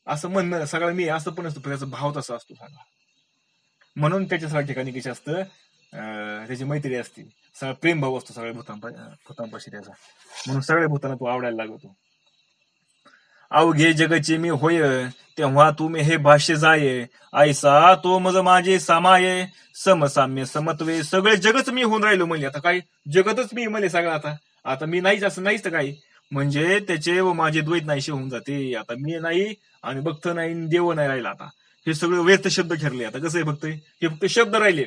असं म्हणणं सगळं मी असं पण नसतं, त्याचा भाव तसा असतो सगळा. म्हणून त्याच्या सगळ्या ठिकाणी कसं असतं, त्याची मैत्री असते, सगळा प्रेम भाव असतो सगळ्या भूतांपाशी त्याचा. म्हणून सगळ्या भूतांना तो आवडायला लागतो. अवघे जगची मी होय तेव्हा तुम्ही हे भाष्य जाय, ऐसा तो मज माझे सामाये, समसाम्य समत्वे. सगळे जगच मी होऊन राहिलो म्हणजे. आता काय जगतच मी म्हणले सगळं. आता मी नाहीच असं नाहीच तर काही, म्हणजे त्याचे व माझे द्वैत नाहीशी होऊन जाते. आता मी नाही आणि भक्त नाही, देव नाही राहिला. आता हे सगळं व्यर्थ शब्द ठरले. आता कसं आहे भक्त, हे फक्त शब्द राहिले,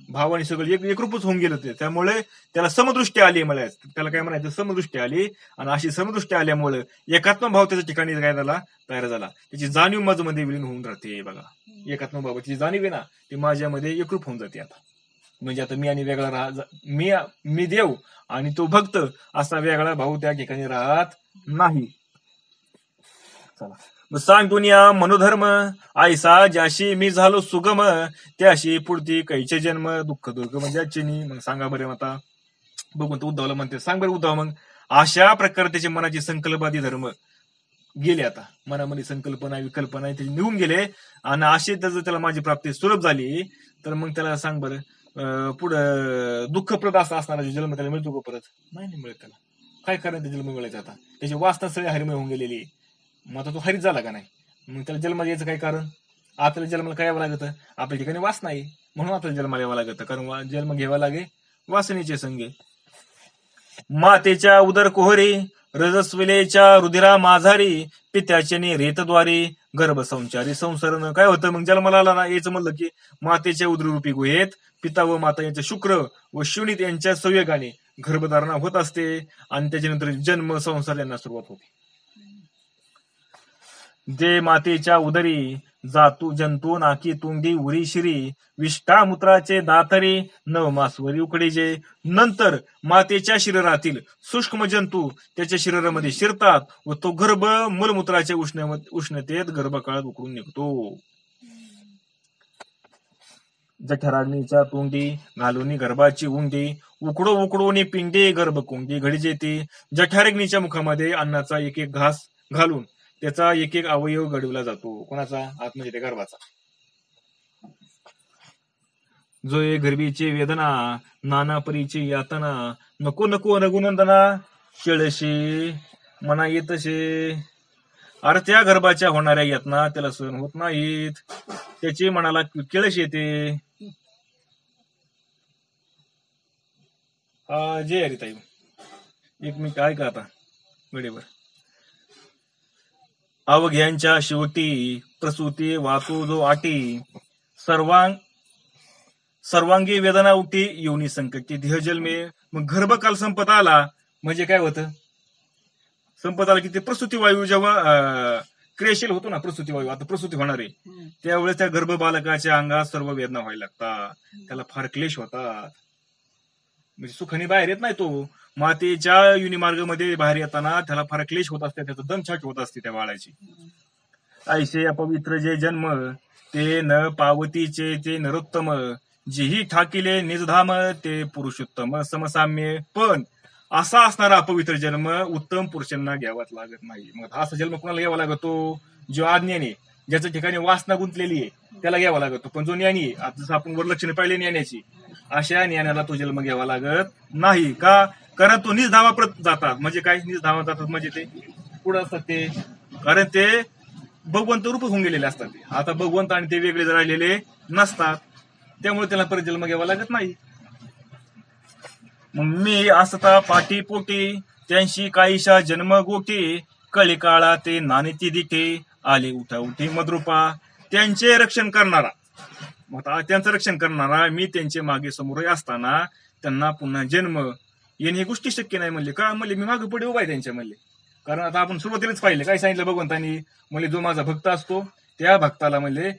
भावाने सगळं एकरूपच होऊन गेलं ते. त्यामुळे त्याला समदृष्टी आली मला, त्याला काय म्हणायचं, समदृष्टी आली. आणि अशी समदृष्टी आल्यामुळे एकात्म भाव त्याच्या ठिकाणी काय झाला, तयार झाला. त्याची जाणीव माझ्यामध्ये विलीन होऊन राहते बघा. एकात्म भावाची जाणीव आहे ना, ती माझ्यामध्ये एकरूप होऊन जाते. आता म्हणजे आता मी आणि वेगळा मी देव आणि तो भक्त असा वेगळा भाऊ त्या ठिकाणी राहत नाही. चला सांग दुनिया मनोधर्म, आयसा ज्याशी मी झालो सुगम, त्याशी पुढती कैचे जन्म दुःख दुर्ग म्हणजे. मग सांगा बरे आता बघून तो उद्धवला म्हणते, सांग बरं उद्धव, मग अशा प्रकारे त्याची मनाची संकल्पादी धर्म गेले. आता मनामध्ये संकल्पना विकल्पना त्याचे निघून गेले आणि असे त्याला माझी प्राप्ती सुलभ झाली. तर मग त्याला सांग बरं, पुढं दुःखप्रद असा असणारा जन्म त्याला मिळतो का परत? नाही मिळत त्याला. काय कारण ते जन्म मिळायचं? आता त्याची वासना सगळी हरिमय होऊन गेलेली. मग आता तो हरित झाला का नाही? मग त्याला जन्म यायचं काय कारण? आपल्याला जन्माला काय यावं लागतं? आपल्या ठिकाणी वासना आहे म्हणून आपल्याला जन्माला यावं लागतं, कारण जन्म घ्यावा लागे वासनेचे संगे. मातेच्या उदर कोहरी, रजस्विलेच्या रुधिरा माझारी, पित्याचे रेतद्वारी गर्भ संचारी संसरण. काय होतं मग जन्माला आला ना, याचं म्हणलं की मातेच्या उदररूपी गुहेत पिता व माता यांचे शुक्र व शिवणीत यांच्या संयोगाने गर्भधारणा होत असते आणि त्याच्यानंतर जन्म संसार यांना सुरुवात होते. जे मातेच्या उदरी जातू जंतू नाकी तुंडी उरी शिरी, विष्ठा मूत्राचे दातरी नवमासवरी उकडे जे. नंतर मातेच्या शरीरातील सूक्ष्म जंतू त्याच्या शरीरामध्ये शिरतात व तो गर्भ मूलमूत्राच्या उष्णतेत गर्भकाळात उकडून निघतो. जठराग्नीच्या तोंडी घालून गर्भाची उंडी, उकडून पिंडी गर्भकुंडी घडी जेते. जठराग्नीच्या मुखामध्ये अन्नाचा एक एक घास घालून त्याचा एक एक अवयव घडवला जातो. कोणाचा? आतमध्ये त्या गर्भाचा. जो गर्भीची वेदना नाना परीची यातना, नको नको रघुनंदना शेळशी मना येतशे. अरे त्या गर्भाच्या होणाऱ्या यातना त्याला सहन होत नाहीत, त्याची मनाला केळस येते. जय हरिताई, एक मिनिट ऐका आता वेळेवर. अवघ्यांच्या शेवटी प्रसूती वाचू जो आटी, सर्वांगी वेदना उठी योनी संकटी देह जन्मे. मग गर्भकाल संपत आला म्हणजे काय होतं? संपत आला की ते प्रसूती वायू जेव्हा क्रियाशील होतो ना, प्रसूती वायू आता प्रसूती होणार आहे त्यावेळेस त्या गर्भ बालकाच्या अंगात सर्व वेदना व्हायला लागतात, त्याला फार क्लेश होतात. म्हणजे सुखाने बाहेर येत नाही तो. मातेच्या युनिमार्ग मध्ये बाहेर येताना त्याला फार क्लेश होत असते, त्याचं दमछाट होत असते त्या बाळाची. ऐसे अपवित्र जे जन्म ते न पावतीचे ते नरोत्तम जेही ठाकिले निजधाम ते पुरुषोत्तम समसाम्य. पण असा असणारा अपवित्र जन्म उत्तम पुरुषांना घ्यावाच लागत नाही. मग असा जन्म कोणाला घ्यावा लागतो? जो अज्ञानी, ज्याच्या ठिकाणी वासना गुंतलेली आहे त्याला घ्यावा लागतो. पण जो ज्ञानी आहे, आता जसं आपण वरलक्षणे पाहिले ज्ञानाची, अशा ज्ञानाला तो जन्म घ्यावा लागत नाही. का? कारण तो निजधावाप्रत जातात. म्हणजे काय निजधावा जातात? म्हणजे ते पुढे असतात ते, कारण ते भगवंत रूप होऊन गेलेले असतात. ते आता भगवंत आणि ते वेगळे राहिलेले नसतात, त्यामुळे त्याला परत जन्म घ्यावा लागत नाही. मग मी असता पाठी पोटी त्यांशी काहीशा जन्म गोटी कळी काळा ते नानीती दिठे आले उठा उठी मद्रुपा. त्यांचे रक्षण करणारा, मग त्यांचं रक्षण करणारा मी त्यांचे मागे समोर असताना त्यांना पुन्हा जन्म येणे ही गोष्टी शक्य नाही म्हणले. का? म्हणले मी मागे पुढे उभा आहे त्यांच्या म्हणले. कारण आता आपण सुरुवातीलाच पाहिले काय सांगितलं भगवंतांनी, म्हणले जो माझा भक्त असतो त्या भक्ताला म्हणले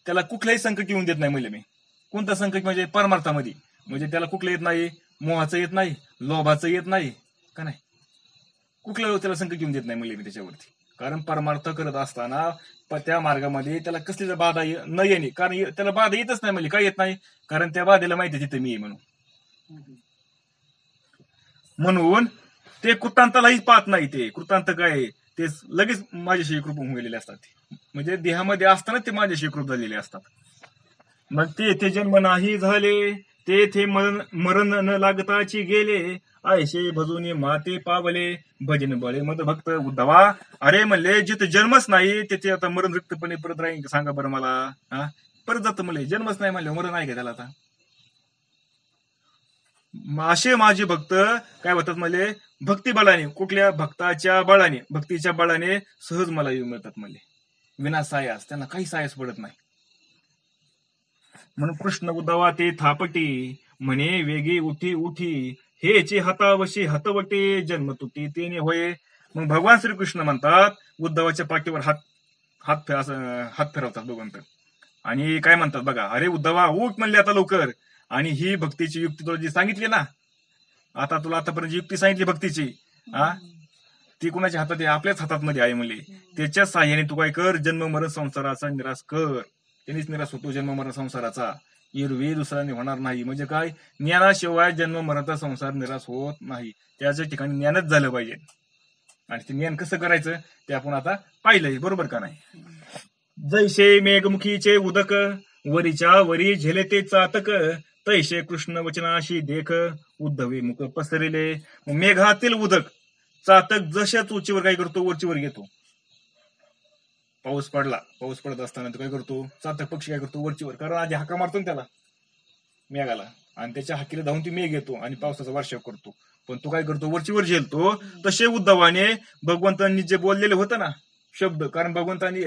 त्याला कुठलाही संकट येऊन देत नाही. म्हणले मी कोणतं संकट? म्हणजे परमार्थामध्ये, म्हणजे त्याला कुठलं येत नाही, मोहाचं येत नाही, लोभाचं येत नाही, का नाही, कुठलं त्याला संकट येऊन देत नाही म्हणले मी त्याच्यावरती. कारण परमार्थ करत असताना त्या मार्गामध्ये त्याला कसली बाधा न येणे, कारण त्याला बाधा येतच नाही. म्हणले काय येत नाही? कारण त्या बाधेला माहिती तिथे मी आहे म्हणून ते कृतांतालाही पाहत नाही. ते कृतांत काय ते लगेच माझ्याशी कृप होऊन गेलेले असतात. म्हणजे देहामध्ये असताना ते माझ्याशी कृप झालेले असतात. मग ते जन्म नाही झाले ते मरण न लागताची गेले आयशे भजून माते पावले भजन बळे मद भक्त उद्धवा. अरे म्हणले जिथे जन्मच नाही तिथे आता मरण रिक्तपणे परत राहील का? सांगा बरं मला. हा, परत जातं म्हणले, जन्मच नाही म्हणले मरण आहे का त्याला? आता असे माझे भक्त काय होतात म्हणले, भक्ती बळाने, कुठल्या भक्ताच्या बळाने, भक्तीच्या बळाने सहज मला येऊ मिळतात म्हणले, विना सायास. त्यांना काही सायास पडत नाही. म्हणून कृष्ण उद्धवा ते थापटी म्हणे वेगी उठी उठी हेचे हातावशी हातवटे जन्म तुटी तेने होय. मग भगवान श्रीकृष्ण म्हणतात उद्धवाच्या पाठीवर हात फिरवतात भगवंत आणि काय म्हणतात बघा, अरे उद्धवा उठ म्हणले आता लवकर. आणि ही भक्तीची युक्ती तुला जी सांगितली ना, आता तुला आतापर्यंत युक्ती सांगितली भक्तीची, ती कुणाच्या हातात आहे? आपल्याच हातात मध्ये आहे म्हणले. त्याच्या साह्याने तू काय कर, जन्म मरण संसाराचा निराश कर. त्यांनीच निराश होतो जन्म मरण संसाराचा, एरवी दुसऱ्याने होणार नाही. म्हणजे काय? ज्ञानाशिवाय जन्म मरणाचा संसार निराश होत नाही. त्याच्या ठिकाणी ज्ञानच झालं पाहिजे. आणि ते ज्ञान कसं करायचं ते आपण आता पाहिलंय, बरोबर का नाही? जैसे मेघमुखीचे उदक वरीच्या वरी झेले ते चातक तैसे कृष्ण वचनाशी देख उद्धवे मुख पसरले. मेघातील उदक चातक जशाच उंचीवर काय करतो, वरचीवर घेतो. पाऊस पडत असताना तो काय करतो, चातक पक्षी काय करतो, वरचीवर, कारण आधी हाका मारतो ना त्याला मेघाला, आणि त्याच्या हाकीला धावून ती मेघ येतो आणि पावसाचा वर्षाव करतो. पण तो काय करतो, वरचीवर झेलतो. तसे उद्धवाने भगवंतांनी जे बोललेले होतं ना शब्द, कारण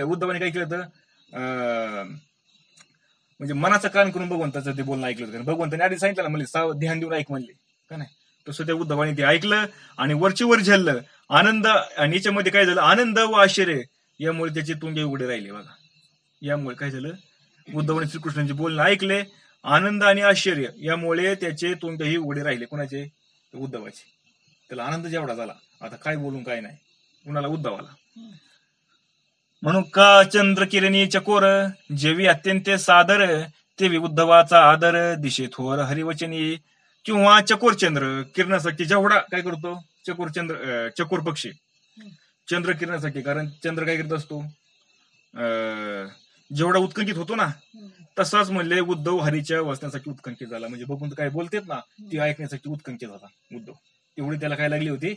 उद्धवाने काय केलं तर म्हणजे मनाचं कान करून भगवंताचं ते बोलणं ऐकलं होतं. भगवंताने आधी सांगितलं ना म्हणले ध्यान देऊन ऐक म्हणले, का नाही? तसं त्या उद्धवाने ते ऐकलं आणि वरचीवर झेललं. आनंद, आणि याच्यामध्ये काय झालं, आनंद व आश्चर्य यामुळे त्याचे तोंडे उघडे राहिले बघा. यामुळे काय झालं, उद्धवाने श्रीकृष्णांचे बोलणं ऐकले, आनंद आणि आश्चर्य यामुळे त्याचे तोंडही उघडे राहिले. कोणाचे? उद्धवाचे. त्याला आनंद जेवढा झाला, आता काय बोलून काय नाही, कुणाला? उद्धवाला. म्हणून का चंद्र किरणी चकोर जेवी अत्यंत सादर तेवी उद्धवाचा आदर दिशे थोर हरिवचनी. किंवा चकोर चंद्र किरणासाठी जेवढा काय करतो, चकोर पक्षी चंद्र किरणासाठी, कारण चंद्र काय करत असतो, जेवढा उत्कंठित होतो ना, तसाच म्हणले उद्धव हरीच्या वाचण्यासाठी उत्कंठित झाला. म्हणजे भगवंत काय बोलतेत ना ती ऐकण्यासाठी उत्कंठित होता उद्धव. एवढी त्याला काय लागली होती,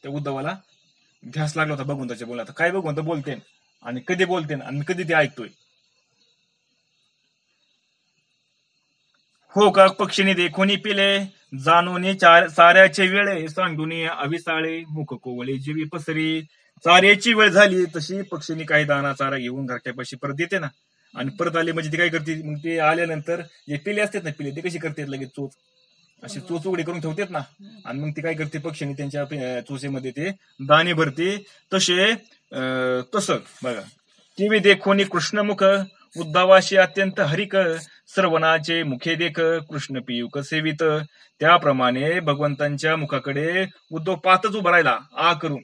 त्या उद्धवाला ध्यास लागला होता भगवंताच्या बोलण्यात. काय भगवंत बोलते आणि कधी बोलते आणि कधी ते ऐकतोय. हो का पक्षीने देखोनी पिले जाणून चाऱ्याचे वेळे सांडून अविसाळे मुख कोवळे जीवी पसरी. चाऱ्याची वेळ झाली तशी पक्षीने काही दाना चारा घेऊन घरट्यापाशी परत येते ना, आणि परत आले म्हणजे ते काय करते, मग ते आल्यानंतर जे पिले असतात ना, पिले ते कशी करतात, लगेच चोच अशी चोच उघडी करून ठेवतात ना, आणि मग ते काय करते, पक्षीने त्यांच्या चोचेमध्ये ते दाणे भरते. तसं बघा, टीव्ही देखोनी कृष्णमुख उद्धवाशी अत्यंत हरिक श्रवणाचे मुखे देख कृष्ण पियुक सेवित. त्याप्रमाणे भगवंतांच्या मुखाकडे उद्धव पाहतच उभा राहिला आ करून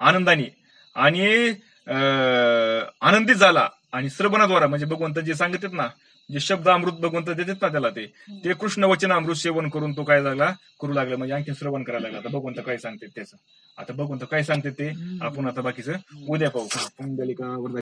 आनंदाने, आणि आनंदित झाला आणि श्रवणाद्वारा म्हणजे भगवंत जे सांगितलेत ना, जे शब्द अमृत भगवंत देतात ना त्याला, ते कृष्ण वचन अमृत सेवन करून तो काय झाला, करू लागला, म्हणजे आणखी श्रवण करायला लागला. आता भगवंत काय सांगते त्याचं, आता भगवंत काय सांगते ते आपण आता बाकीचं उद्या पाहू. पुंडलिका वरदा